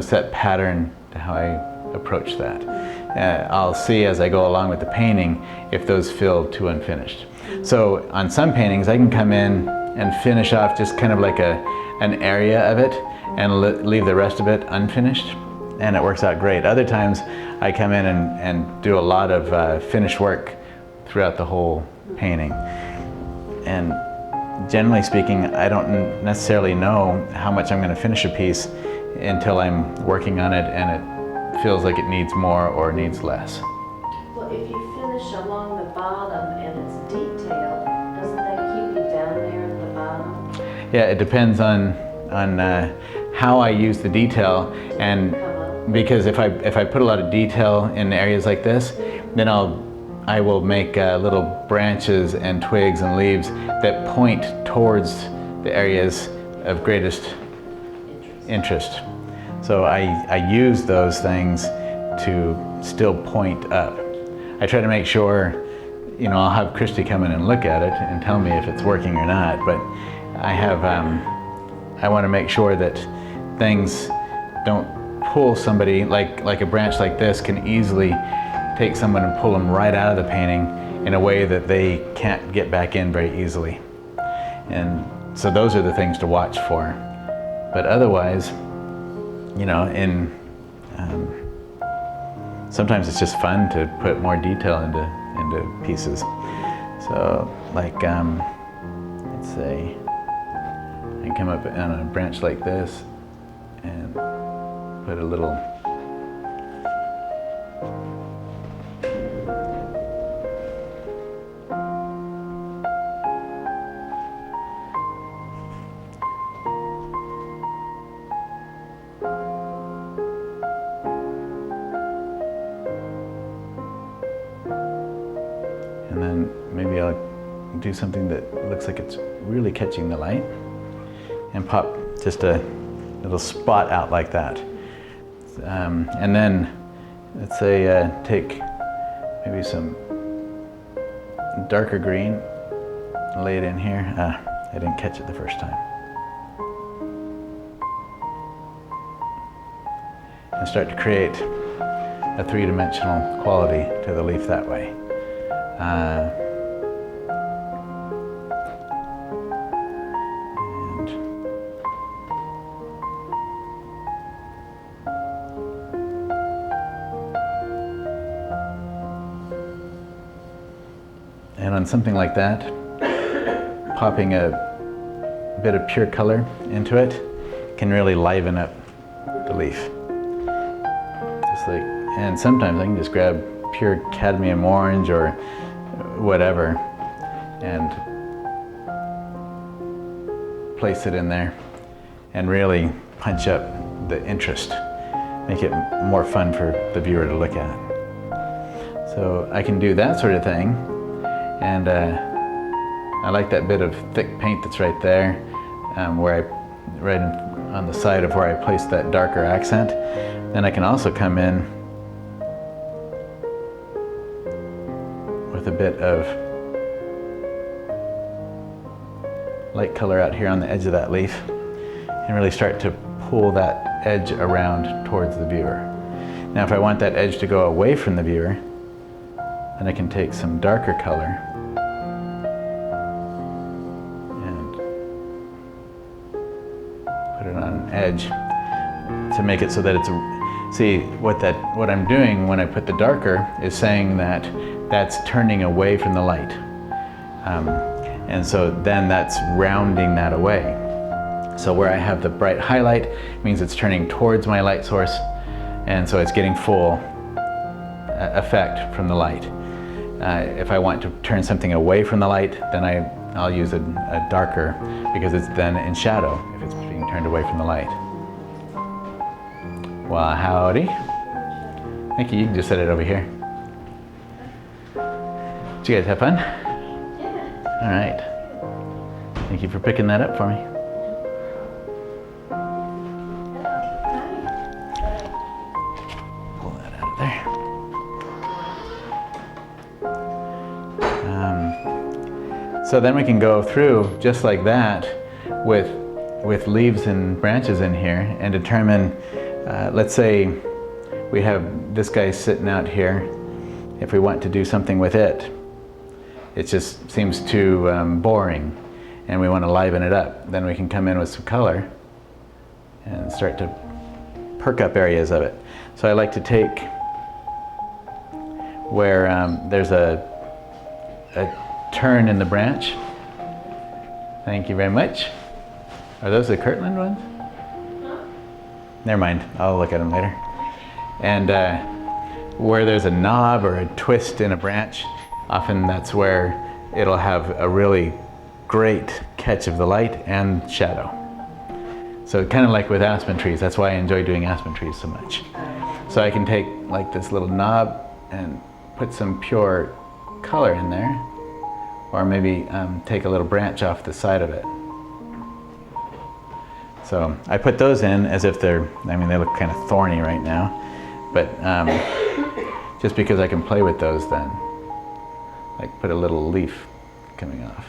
set pattern to how I approach that. I'll see as I go along with the painting if those feel too unfinished. So on some paintings, I can come in and finish off just kind of like an area of it and leave the rest of it unfinished, and it works out great. Other times, I come in and do a lot of finished work throughout the whole painting. And generally speaking, I don't necessarily know how much I'm going to finish a piece until I'm working on it and it feels like it needs more or needs less. Well, if you finish along the bottom and it's detailed, doesn't that keep you down there at the bottom? Yeah, it depends on how I use the detail, and because if I put a lot of detail in areas like this, then I will make little branches and twigs and leaves that point towards the areas of greatest interest. So I use those things to still point up. I try to make sure, I'll have Christy come in and look at it and tell me if it's working or not, but I want to make sure that things don't pull somebody, like a branch like this can easily take someone and pull them right out of the painting in a way that they can't get back in very easily. And so those are the things to watch for. But otherwise, sometimes it's just fun to put more detail into pieces. So like, let's say, I can come up on a branch like this and put a little and then maybe I'll do something that looks like it's really catching the light and pop just a little spot out like that. And then, let's say, take maybe some darker green, lay it in here. I didn't catch it the first time. And start to create a three-dimensional quality to the leaf that way. And on something like that, popping a bit of pure color into it can really liven up the leaf. Just like And sometimes I can just grab pure cadmium orange or whatever and place it in there and really punch up the interest, make it more fun for the viewer to look at. So I can do that sort of thing, and I like that bit of thick paint that's right there, right on the side of where I placed that darker accent. Then I can also come in with a bit of light color out here on the edge of that leaf and really start to pull that edge around towards the viewer. Now if I want that edge to go away from the viewer, then I can take some darker color and put it on an edge to make it so that it's see what I'm doing when I put the darker is saying that that's turning away from the light. And so then that's rounding that away. So where I have the bright highlight means it's turning towards my light source, and so it's getting full effect from the light. If I want to turn something away from the light, then I'll use a darker, because it's then in shadow if it's being turned away from the light. Well, howdy. Thank you. You can just set it over here. Did you guys have fun? Yeah. All right. Thank you for picking that up for me. Pull that out of there. So then we can go through just like that with leaves and branches in here and determine, let's say we have this guy sitting out here. If we want to do something with it, it just seems too boring and we want to liven it up. Then we can come in with some color and start to perk up areas of it. So I like to take where there's a turn in the branch. Thank you very much. Are those the Kirtland ones? Never mind, I'll look at them later. And where there's a knob or a twist in a branch, often that's where it'll have a really great catch of the light and shadow. So kind of like with aspen trees, that's why I enjoy doing aspen trees so much. So I can take like this little knob and put some pure color in there, or maybe take a little branch off the side of it. So I put those in as if they're, I mean, they look kind of thorny right now, but just because I can play with those then. Like put a little leaf coming off.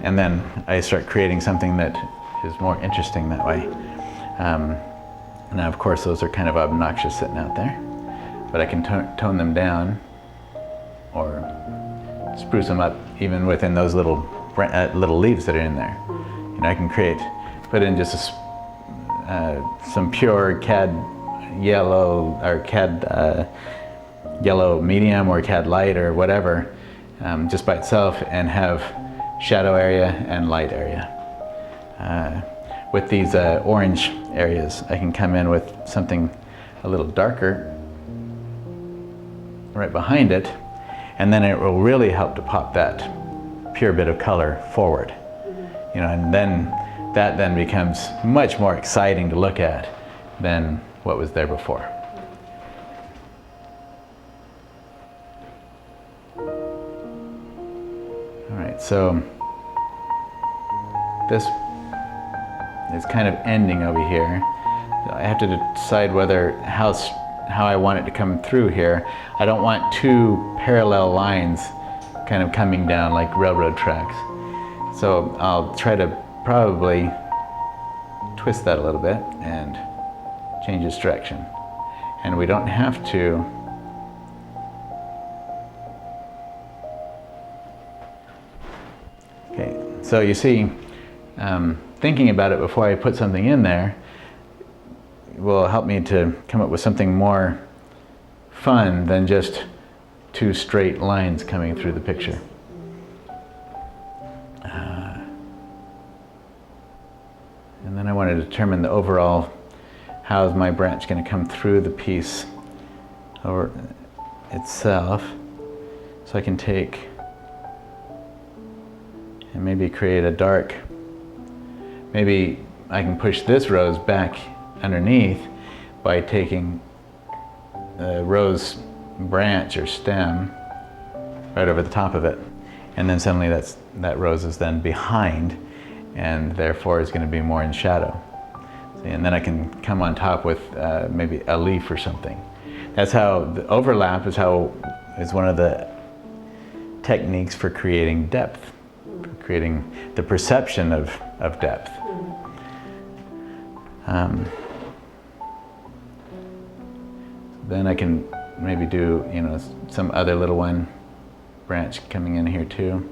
And then I start creating something that is more interesting that way. Now of course those are kind of obnoxious sitting out there, but I can tone them down or spruce them up even within those little leaves that are in there. You know, I can put in just some pure cad yellow or cad yellow medium or cad light or whatever, just by itself, and have shadow area and light area. With these orange areas, I can come in with something a little darker right behind it, and then it will really help to pop that pure bit of color forward. You know, and then that then becomes much more exciting to look at than what was there before. All right, so this is kind of ending over here. I have to decide whether how I want it to come through here. I don't want two parallel lines kind of coming down like railroad tracks. So I'll try to probably twist that a little bit and change its direction. And we don't have to okay, so you see, thinking about it before I put something in there will help me to come up with something more fun than just two straight lines coming through the picture. And then I want to determine the overall how is my branch going to come through the piece or itself. So I can take and maybe create a dark, maybe I can push this rose back underneath by taking the rose branch or stem right over the top of it. And then suddenly that rose is then behind and therefore is going to be more in shadow. See, and then I can come on top with maybe a leaf or something. That's how the overlap is one of the techniques for creating depth, creating the perception of depth. Then I can maybe do, some other little one branch coming in here too.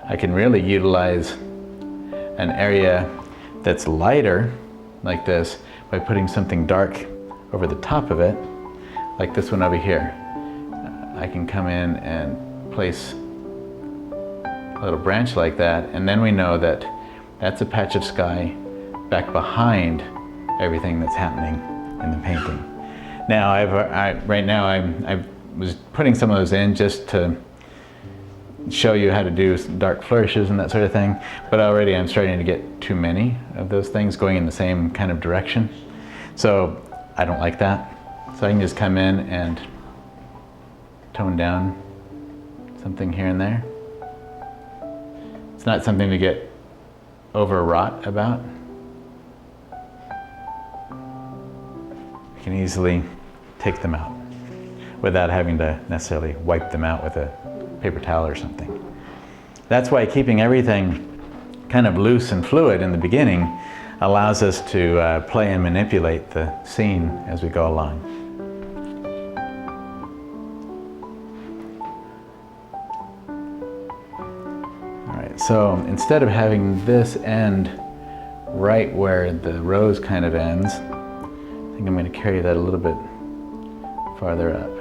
I can really utilize an area that's lighter like this by putting something dark over the top of it, like this one over here. I can come in and place a little branch like that, and then we know that that's a patch of sky back behind everything that's happening in the painting. Now, I was putting some of those in just to show you how to do dark flourishes and that sort of thing, but already I'm starting to get too many of those things going in the same kind of direction. So I don't like that. So I can just come in and tone down something here and there. It's not something to get overwrought about. I can easily take them out without having to necessarily wipe them out with a paper towel or something. That's why keeping everything kind of loose and fluid in the beginning allows us to play and manipulate the scene as we go along. All right, so instead of having this end right where the rose kind of ends, I think I'm going to carry that a little bit farther up.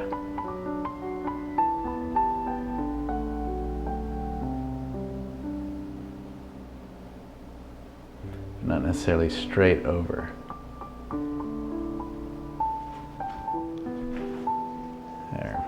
Not necessarily straight over. There.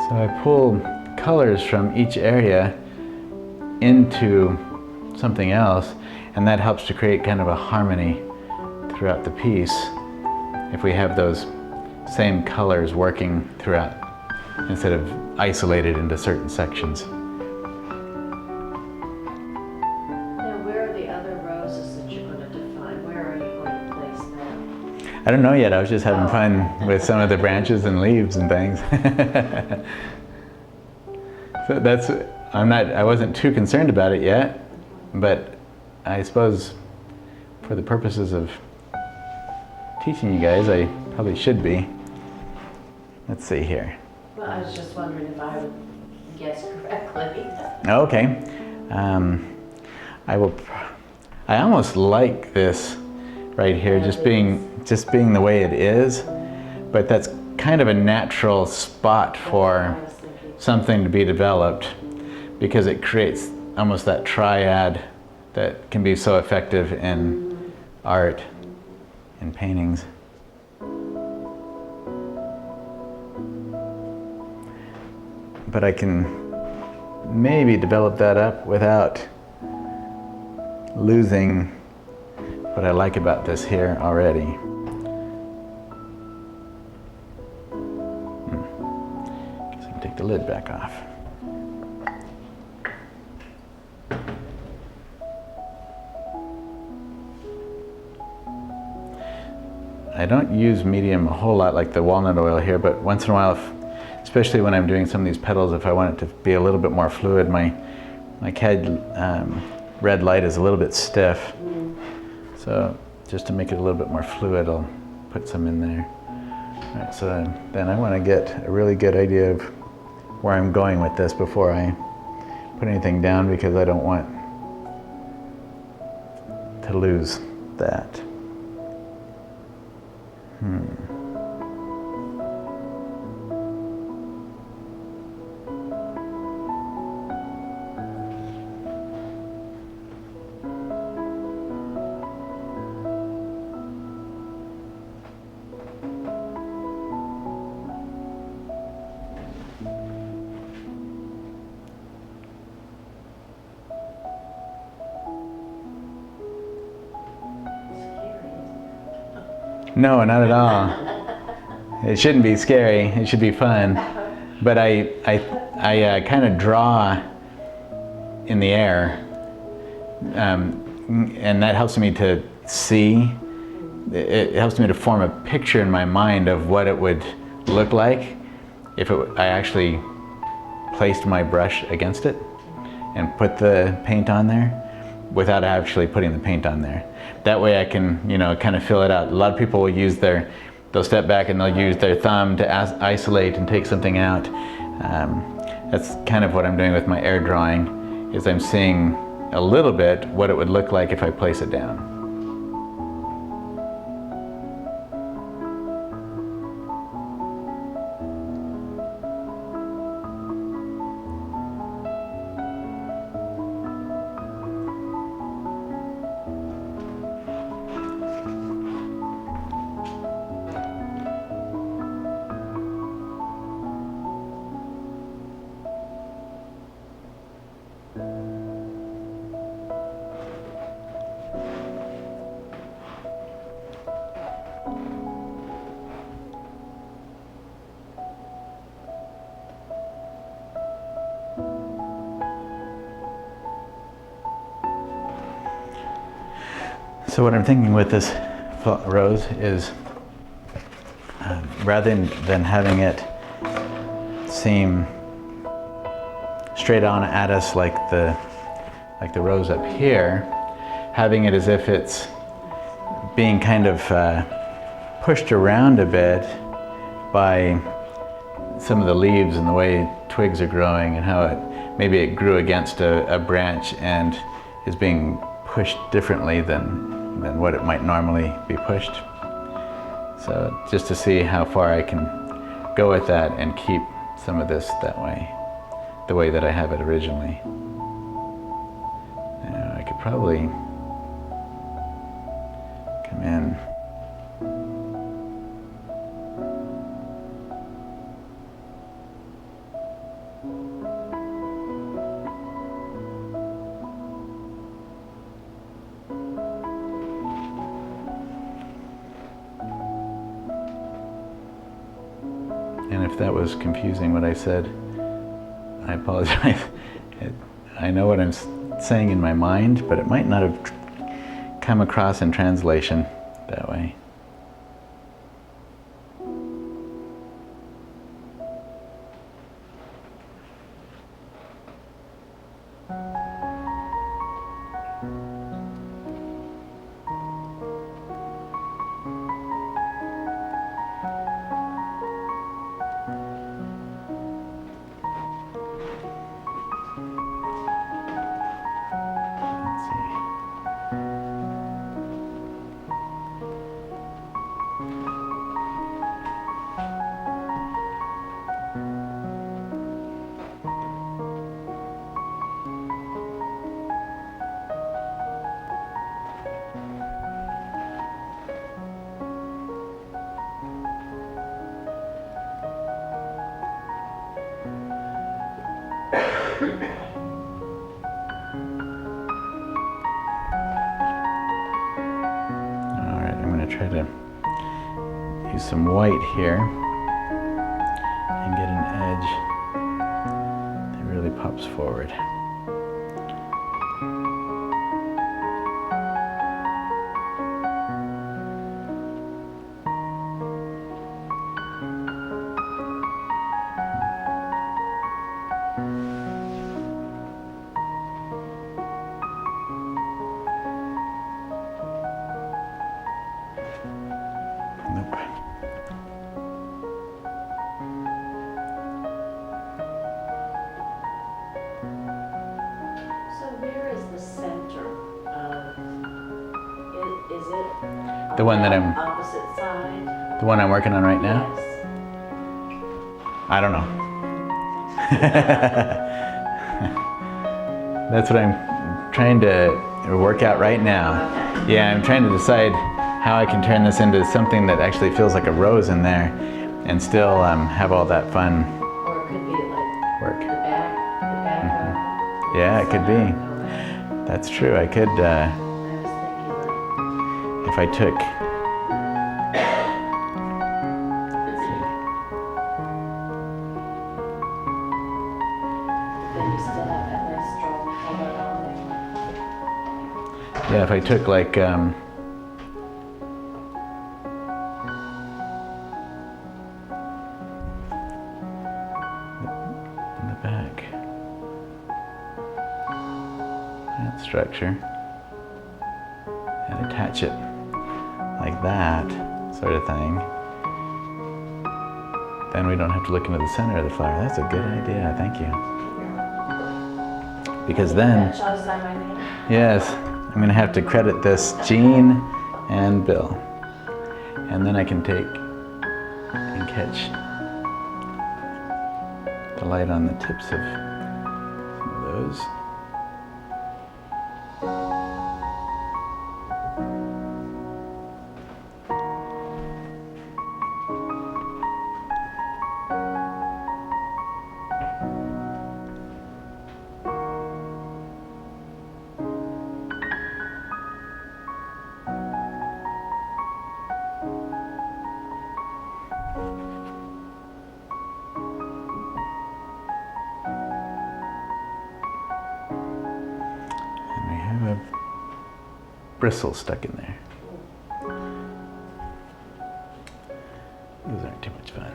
So I pull colors from each area into something else, and that helps to create kind of a harmony throughout the piece if we have those same colors working throughout instead of isolated into certain sections. Now, where are the other roses that you're going to define? Where are you going to place them? I don't know yet. I was just having fun with some of the branches and leaves and things. So I wasn't too concerned about it yet, but I suppose for the purposes of teaching you guys, I probably should be. Let's see here. Well, I was just wondering if I would guess correctly. Okay. I almost like this right here, just being the way it is, but that's kind of a natural spot for something to be developed because it creates almost that triad that can be so effective in art and paintings. But I can maybe develop that up without losing what I like about this here already. Guess I can take the lid back off. I don't use medium a whole lot like the walnut oil here, but once in a while, especially when I'm doing some of these petals, if I want it to be a little bit more fluid, my CAD red light is a little bit stiff. So just to make it a little bit more fluid, I'll put some in there. All right, so then I want to get a really good idea of where I'm going with this before I put anything down, because I don't want to lose that. No, not at all. It shouldn't be scary. It should be fun. But I kind of draw in the air, and that helps me to see. It helps me to form a picture in my mind of what it would look like if I actually placed my brush against it and put the paint on there without actually putting the paint on there. That way I can, kind of fill it out. A lot of people will they'll step back and they'll use their thumb to isolate and take something out. That's kind of what I'm doing with my air drawing, is I'm seeing a little bit what it would look like if I place it down. So what I'm thinking with this rose is, rather than having it seem straight on at us like the rose up here, having it as if it's being kind of pushed around a bit by some of the leaves and the way twigs are growing, and how maybe it grew against a branch and is being pushed differently than what it might normally be pushed. So just to see how far I can go with that and keep some of this that way, the way that I have it originally. Now I could probably come in. And if that was confusing what I said, I apologize. I know what I'm saying in my mind, but it might not have come across in translation that way. Alright, I'm going to try to use some white here and get an edge that really pops forward. The one that opposite side. the one I'm working on right now? Yes. I don't know. That's what I'm trying to work out right now. Okay. Yeah, I'm trying to decide how I can turn this into something that actually feels like a rose in there and still have all that fun Or it could be like work. the back of Yeah, it could be. center. That's true. I could, I was thinking if I took, then you still have that nice strong color on there. yeah, if I took like, in the back, that structure, and attach it like that sort of thing, then we don't have to look into the center of the flower. That's a good idea, thank you. Because then, That shall sign my name. yes, I'm gonna have to credit this Jean and Bill. And then I can take and catch the light on the tips of some of those. And we have a bristle stuck in there. Those aren't too much fun.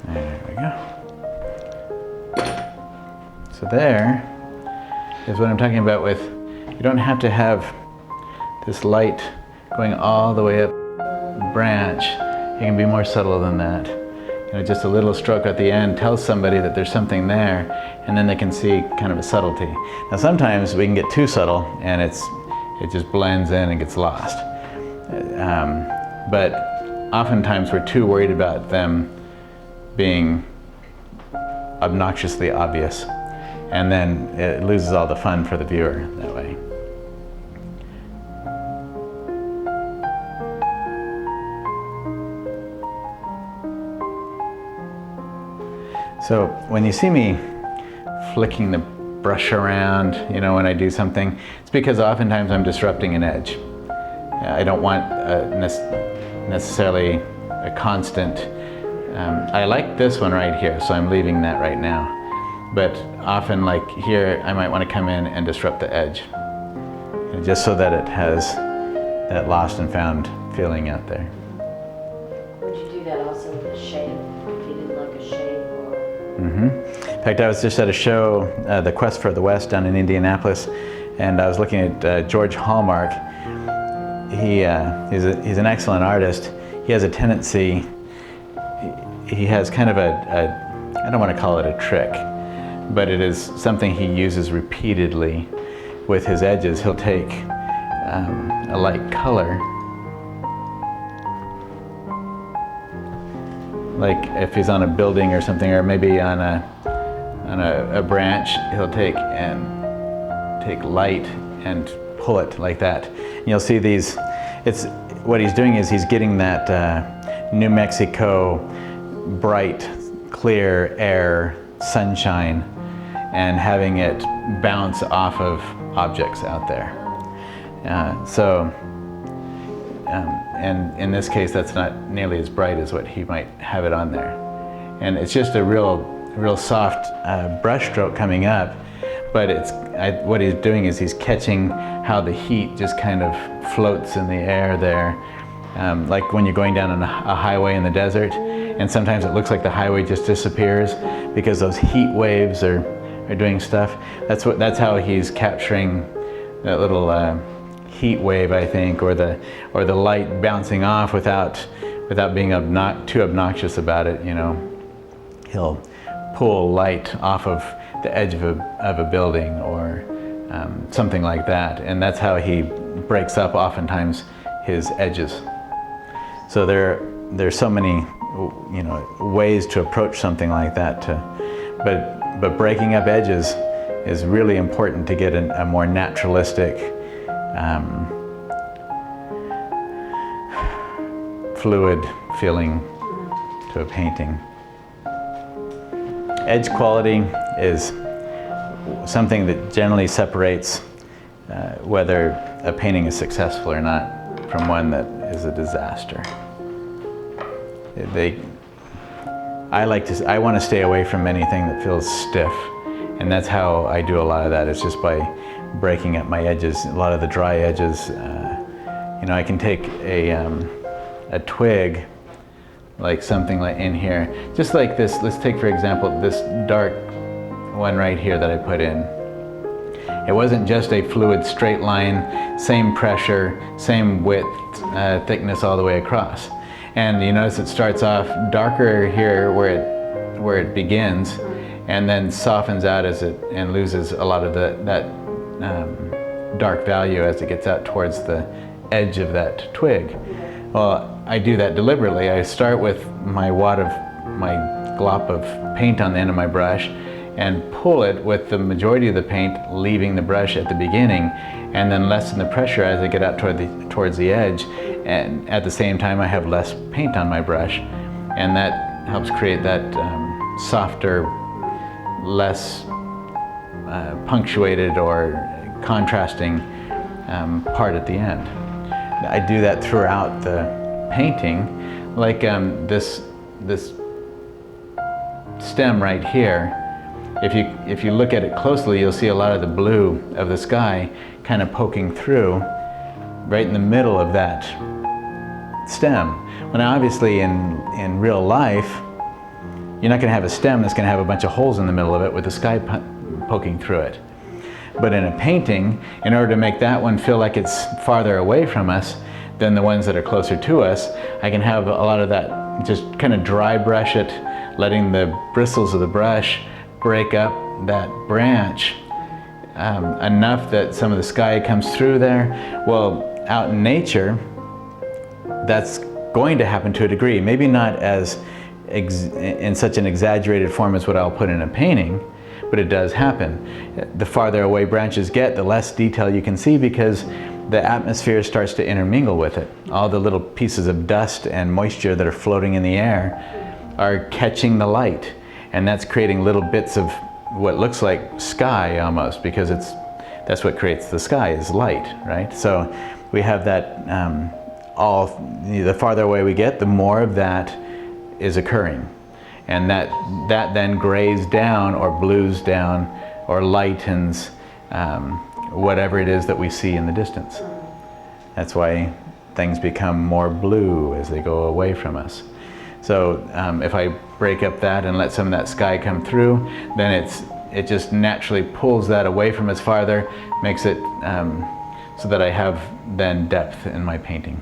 There we go. So there is what I'm talking about with, you don't have to have this light going all the way up the branch. You can be more subtle than that. You know, just a little stroke at the end tells somebody that there's something there, and then they can see kind of a subtlety. Now sometimes we can get too subtle and it just blends in and gets lost. But oftentimes we're too worried about them being obnoxiously obvious, and then it loses all the fun for the viewer that way. So when you see me flicking the brush around, you know, when I do something, it's because oftentimes I'm disrupting an edge. I don't want necessarily a constant. I like this one right here, so I'm leaving that right now. But often, like here, I might want to come in and disrupt the edge, just so that it has that lost and found feeling out there. Would you do that also with a shape? If you didn't like a shape or... In fact, I was just at a show, the Quest for the West down in Indianapolis, and I was looking at George Hallmark. He's an excellent artist. He has a tendency, he has kind of I don't want to call it a trick, but it is something he uses repeatedly with his edges. He'll take a light color, like if he's on a building or something, or maybe on a branch, he'll take light and pull it like that. And you'll see these, what he's doing is he's getting that New Mexico bright, clear air, sunshine, and having it bounce off of objects out there. And in this case, that's not nearly as bright as what he might have it on there. And it's just a real soft brush stroke coming up, but what he's doing is he's catching how the heat just kind of floats in the air there. Like when you're going down on a highway in the desert, and sometimes it looks like the highway just disappears because those heat waves are doing stuff. That's how he's capturing that little heat wave, I think, or the light bouncing off without without being too obnoxious about it, you know. He'll pull light off of the edge of a building or something like that, and that's how he breaks up oftentimes his edges. So there's so many, you know, ways to approach something like that. But breaking up edges is really important to get a more naturalistic, fluid feeling to a painting. Edge quality is something that generally separates whether a painting is successful or not from one that is a disaster. I want to stay away from anything that feels stiff, and that's how I do a lot of that. It's just by breaking up my edges, a lot of the dry edges. You know, I can take a twig, like something like in here, just like this. Let's take, for example, this dark one right here that I put in. It wasn't just a fluid straight line, same pressure, same width, thickness all the way across. And you notice it starts off darker here where it begins, and then softens out and loses a lot of that dark value as it gets out towards the edge of that twig. Well, I do that deliberately. I start with my glop of paint on the end of my brush and pull it with the majority of the paint leaving the brush at the beginning, and then lessen the pressure as I get out towards the edge, and at the same time I have less paint on my brush, and that helps create that softer, less punctuated or contrasting part at the end. I do that throughout the painting, like this stem right here. If you look at it closely, you'll see a lot of the blue of the sky kind of poking through right in the middle of that stem. Well, now obviously in real life, you're not going to have a stem that's going to have a bunch of holes in the middle of it with the sky poking through it. But in a painting, in order to make that one feel like it's farther away from us than the ones that are closer to us, I can have a lot of that, just kind of dry brush it, letting the bristles of the brush break up that branch enough that some of the sky comes through there. Well, out in nature, that's going to happen to a degree. Maybe not as in such an exaggerated form as what I'll put in a painting, but it does happen. The farther away branches get, the less detail you can see, because the atmosphere starts to intermingle with it. All the little pieces of dust and moisture that are floating in the air are catching the light, and that's creating little bits of what looks like sky almost, because that's what creates the sky, is light, right? So we have that, the farther away we get, the more of that is occurring. And that then grays down or blues down or lightens whatever it is that we see in the distance. That's why things become more blue as they go away from us. So if I break up that and let some of that sky come through, then it just naturally pulls that away from us farther, makes it so that I have then depth in my painting.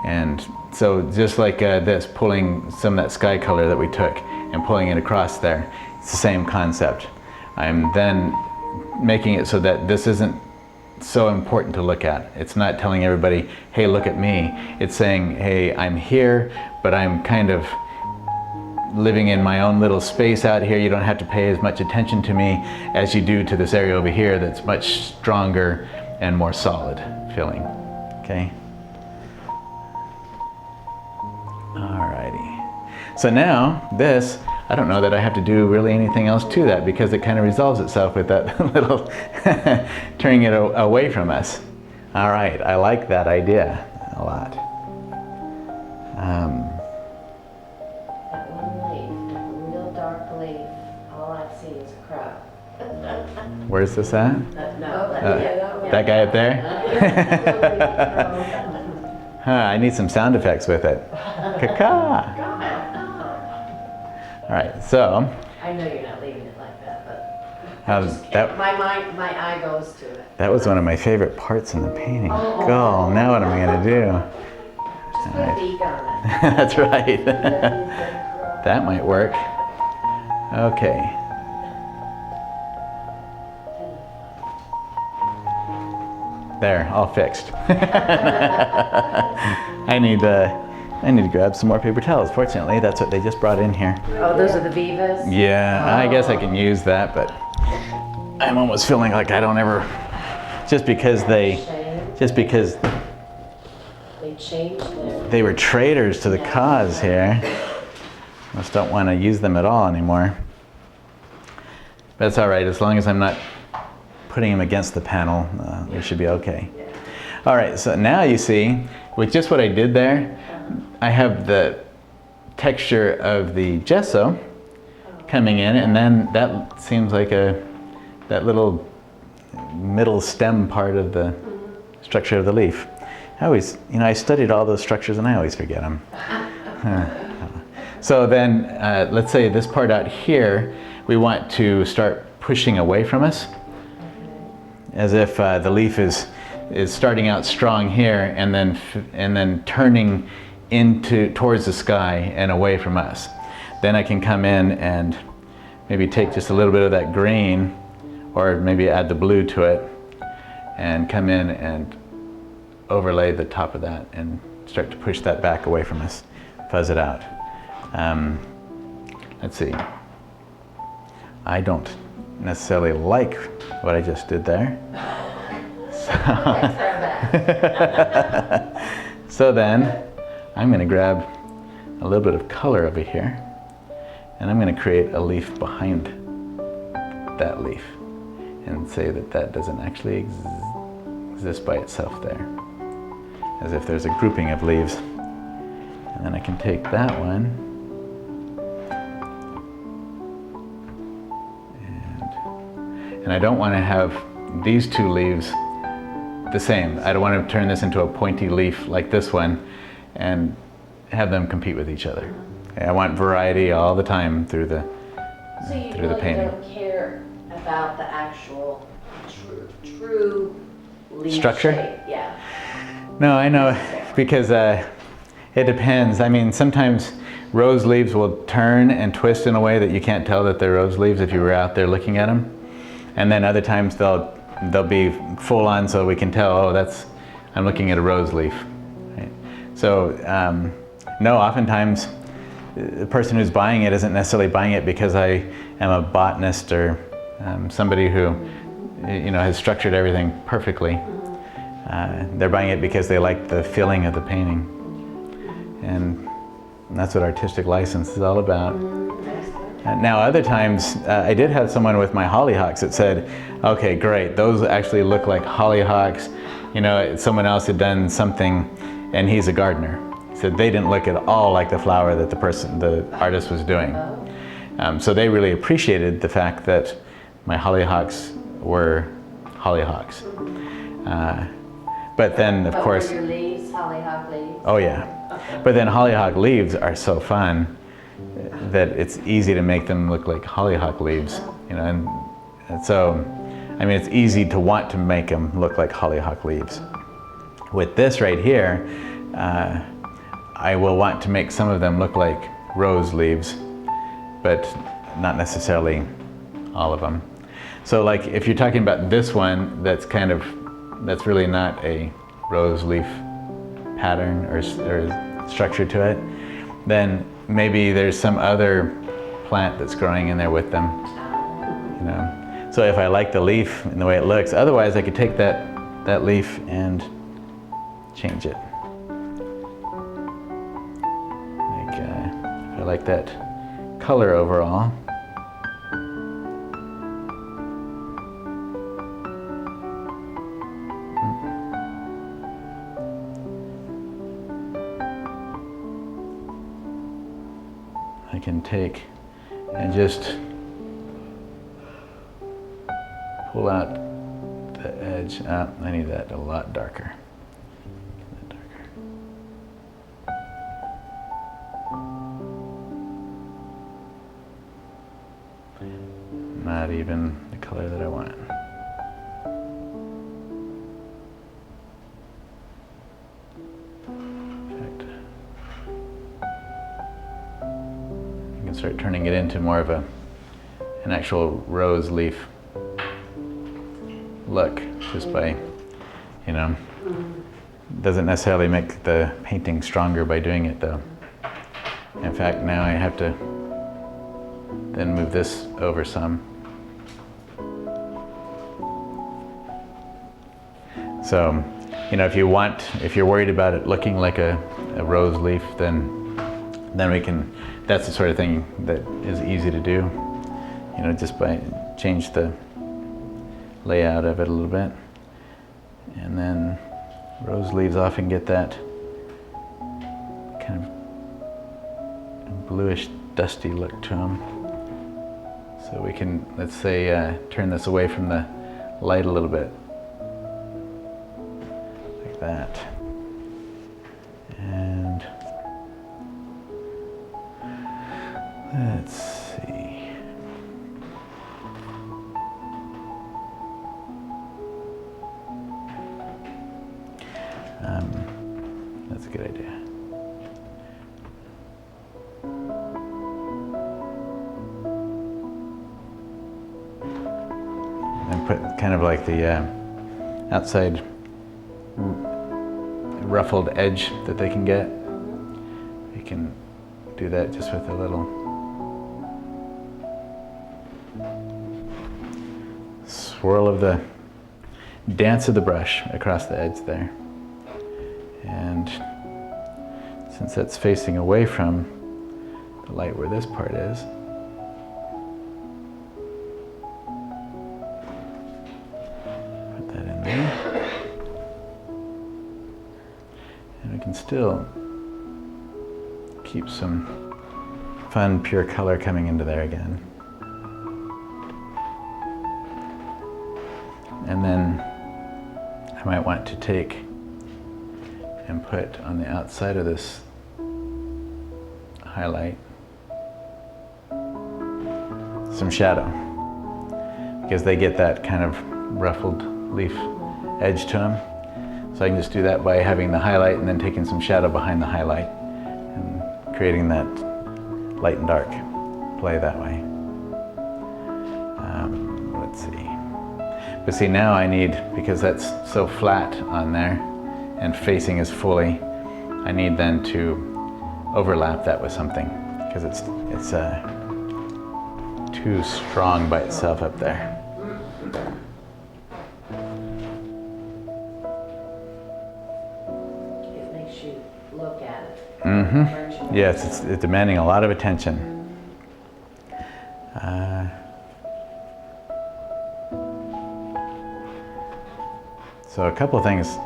And so just like this, pulling some of that sky color that we took and pulling it across there, it's the same concept. I'm then making it so that this isn't so important to look at. It's not telling everybody, hey, look at me. It's saying, hey, I'm here, but I'm kind of living in my own little space out here. You don't have to pay as much attention to me as you do to this area over here that's much stronger and more solid feeling, okay? Alrighty. So now this, I don't know that I have to do really anything else to that, because it kind of resolves itself with that little turning it away from us. All right, I like that idea a lot. That one leaf, that real dark leaf, all I see is a crow. Where's this at? That guy up there? I need some sound effects with it. Caca. All right, so. I know you're not leaving it like that, but my eye goes to it. That was one of my favorite parts in the painting. Now what am I going to do? put All a right. beak on it. That's right. That That might work. Okay. There, all fixed. I need to grab some more paper towels. Fortunately, that's what they just brought in here. Oh, those are the Vivas? Yeah, I guess I can use that, but I'm almost feeling like I don't ever, just because Shame. They changed their. they were traitors to the cause here. I just don't want to use them at all anymore. But it's all right, as long as I'm not putting them against the panel, we should be okay. All right, so now you see, with just what I did there, I have the texture of the gesso coming in, and then that seems like that little middle stem part of the structure of the leaf. I always, I studied all those structures and I always forget them. So then, let's say this part out here, we want to start pushing away from us, as if the leaf is starting out strong here and then turning towards the sky and away from us. Then I can come in and maybe take just a little bit of that green, or maybe add the blue to it, and come in and overlay the top of that and start to push that back away from us, fuzz it out. Let's see. I don't necessarily like what I just did there. So then I'm going to grab a little bit of color over here, and I'm going to create a leaf behind that leaf and say that doesn't actually exist by itself there, as if there's a grouping of leaves. And then I can take that one and I don't want to have these two leaves the same. I don't want to turn this into a pointy leaf like this one and have them compete with each other. I want variety all the time through the So you through the really painting. don't care about the actual true leaf Structure? shape? Yeah. No, I know, because it depends. I mean, sometimes rose leaves will turn and twist in a way that you can't tell that they're rose leaves if you were out there looking at them. And then other times they'll be full on, so we can tell, oh, I'm looking at a rose leaf. Right? So, no, oftentimes the person who's buying it isn't necessarily buying it because I am a botanist or somebody who, has structured everything perfectly. They're buying it because they like the feeling of the painting. And that's what artistic license is all about. Now, other times, I did have someone with my hollyhocks that said, okay, great, those actually look like hollyhocks. Someone else had done something, and he's a gardener. He said they didn't look at all like the flower that the artist was doing. So they really appreciated the fact that my hollyhocks were hollyhocks. But then, of course... Were your leaves hollyhock leaves? Oh, yeah. But then hollyhock leaves are so fun that it's easy to make them look like hollyhock leaves, and so, I mean, it's easy to want to make them look like hollyhock leaves. With this right here, I will want to make some of them look like rose leaves, but not necessarily all of them. So like if you're talking about this one, that's really not a rose leaf pattern or structure to it, then maybe there's some other plant that's growing in there with them. So if I like the leaf and the way it looks, otherwise I could take that leaf and change it. Like, if I like that color overall. I can take and just pull out the edge. I need that a lot darker. Not even the color that I want. Perfect. start turning it into more of an actual rose leaf look, just by, you know, doesn't necessarily make the painting stronger by doing it though. In fact, now I have to then move this over some. So, you know, if you're worried about it looking like a rose leaf, then we can, that's the sort of thing that is easy to do, you know, just by change the layout of it a little bit. And then rose leaves often get that kind of bluish, dusty look to them. So we can, let's say, turn this away from the light a little bit. Like that. And let's see. That's a good idea. And put kind of like the outside ruffled edge that they can get. You can do that just with a little swirl of the dance of the brush across the edge there. And since that's facing away from the light where this part is, put that in there. And we can still keep some fun, pure color coming into there again. And then I might want to take and put on the outside of this highlight some shadow, because they get that kind of ruffled leaf edge to them. So I can just do that by having the highlight and then taking some shadow behind the highlight and creating that light and dark play that way. Let's see. But see, now I need, because that's so flat on there and facing is fully, I need then to overlap that with something, because it's too strong by itself up there. It makes you look at it. Mm-hmm. Yes, it's demanding a lot of attention. So a couple of things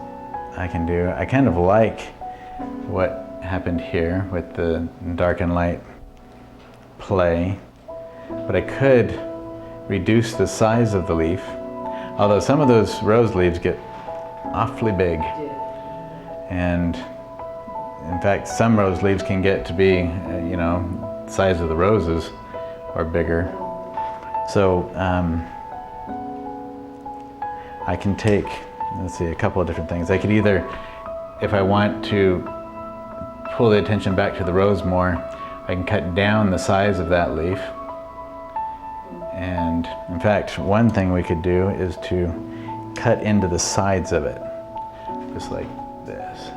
I can do. I kind of like what happened here with the dark and light play, but I could reduce the size of the leaf, although some of those rose leaves get awfully big. And in fact, some rose leaves can get to be, you know, the size of the roses or bigger. So I can take, let's see, a couple of different things. I could either, if I want to pull the attention back to the rose more, I can cut down the size of that leaf. And in fact, one thing we could do is to cut into the sides of it, just like this.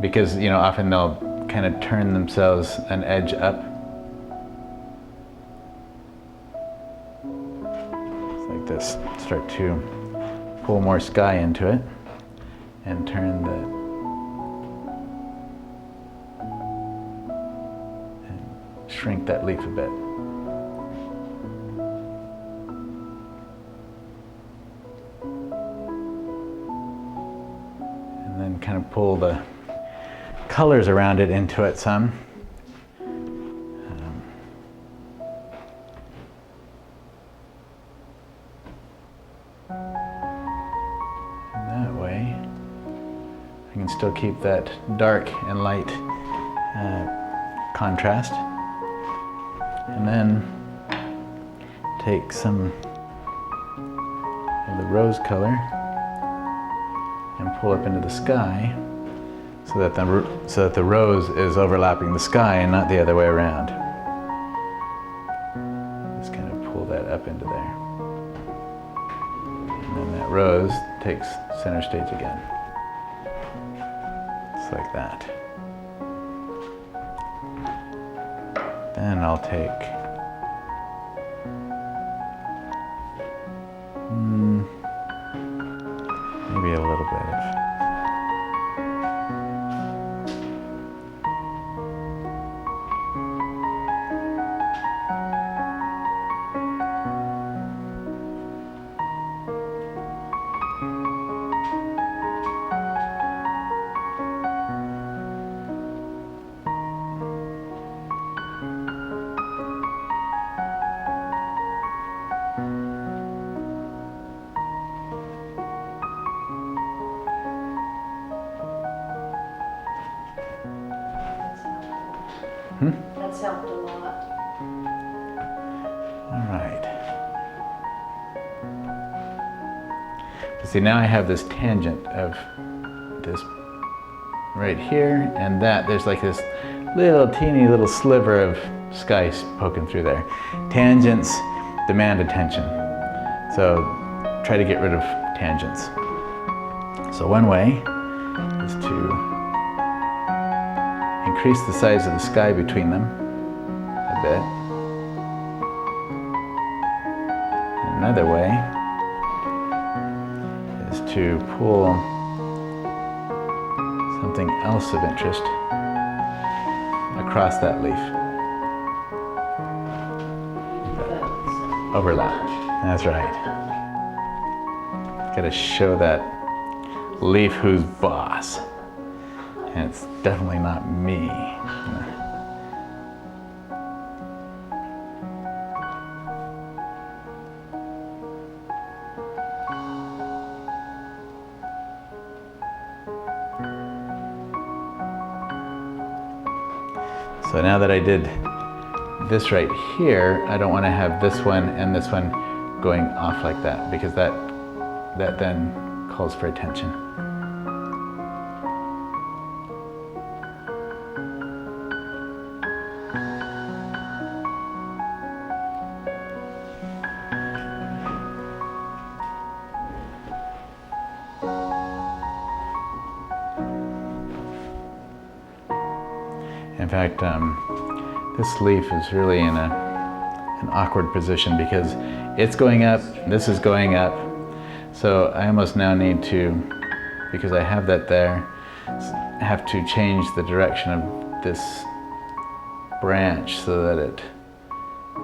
Because, you know, often they'll kind of turn themselves an edge up. Just like this. Start to pull more sky into it and turn and shrink that leaf a bit. And then kind of pull the colors around it into it some. That way, I can still keep that dark and light contrast. And then take some of the rose color and pull up into the sky so that the rose is overlapping the sky and not the other way around. rose takes center stage again. Just like that. Then I'll take maybe a little bit of That's helped a lot. All right. See, now I have this tangent of this right here and that. There's like this little teeny little sliver of sky poking through there. Tangents demand attention. So try to get rid of tangents. So one way is to increase the size of the sky between them a bit. Another way is to pull something else of interest across that leaf. Overlap. That's right. Got to show that leaf who's boss. And it's definitely not me. So now that I did this right here, I don't want to have this one and this one going off like that, because that then calls for attention. In fact, this leaf is really in an awkward position because it's going up, this is going up. So I almost now need to, because I have that there, have to change the direction of this branch so that it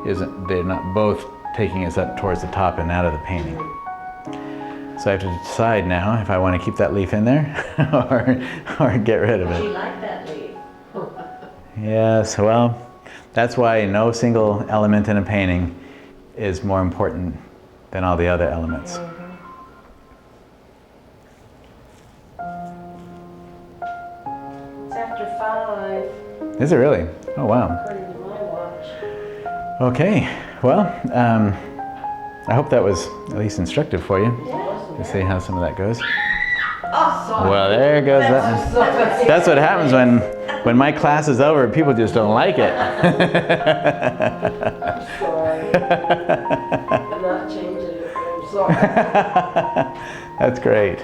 isn't, they're not both taking us up towards the top and out of the painting. So I have to decide now if I want to keep that leaf in there or get rid of Do you it. like that leaf? Yes, well, that's why no single element in a painting is more important than all the other elements. It's after 5, Is it really? Oh, wow. according to my watch. Okay, well, I hope that was at least instructive for you to see how some of that goes. Oh, sorry. Well, there goes that. That's what happens when my class is over, people just don't like it. Sorry. I'm not changing it. I'm sorry. That's great.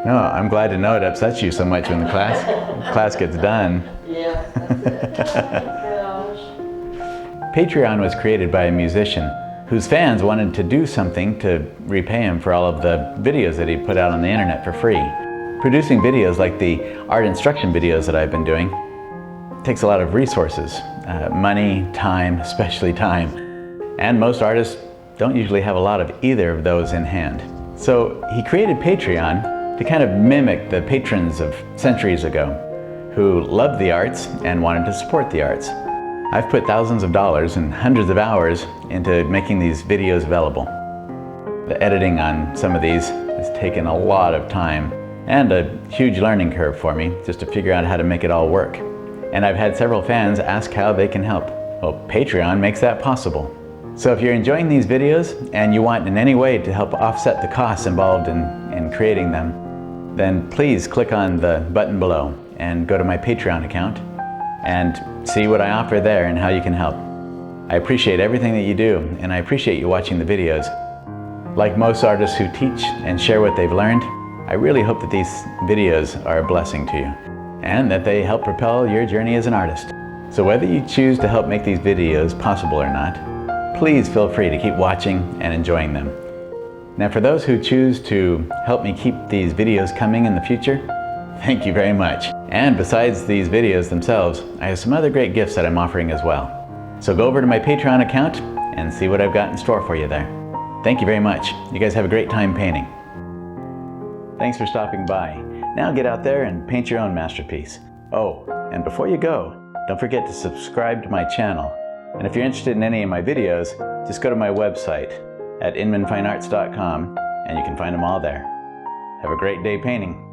No, I'm glad to know it upsets you so much when the class gets done. Yeah, that's it. Gosh. Patreon was created by a musician whose fans wanted to do something to repay him for all of the videos that he put out on the internet for free. Producing videos like the art instruction videos that I've been doing takes a lot of resources, money, time, especially time. And most artists don't usually have a lot of either of those in hand. So he created Patreon to kind of mimic the patrons of centuries ago who loved the arts and wanted to support the arts. I've put thousands of dollars and hundreds of hours into making these videos available. The editing on some of these has taken a lot of time and a huge learning curve for me just to figure out how to make it all work. And I've had several fans ask how they can help. Well, Patreon makes that possible. So if you're enjoying these videos and you want in any way to help offset the costs involved in creating them, then please click on the button below and go to my Patreon account and see what I offer there and how you can help. I appreciate everything that you do, and I appreciate you watching the videos. Like most artists who teach and share what they've learned, I really hope that these videos are a blessing to you and that they help propel your journey as an artist. So whether you choose to help make these videos possible or not, please feel free to keep watching and enjoying them. Now for those who choose to help me keep these videos coming in the future, thank you very much. And besides these videos themselves, I have some other great gifts that I'm offering as well. So go over to my Patreon account and see what I've got in store for you there. Thank you very much. You guys have a great time painting. Thanks for stopping by. Now get out there and paint your own masterpiece. Oh, and before you go, don't forget to subscribe to my channel. And if you're interested in any of my videos, just go to my website at inmanfinearts.com and you can find them all there. Have a great day painting.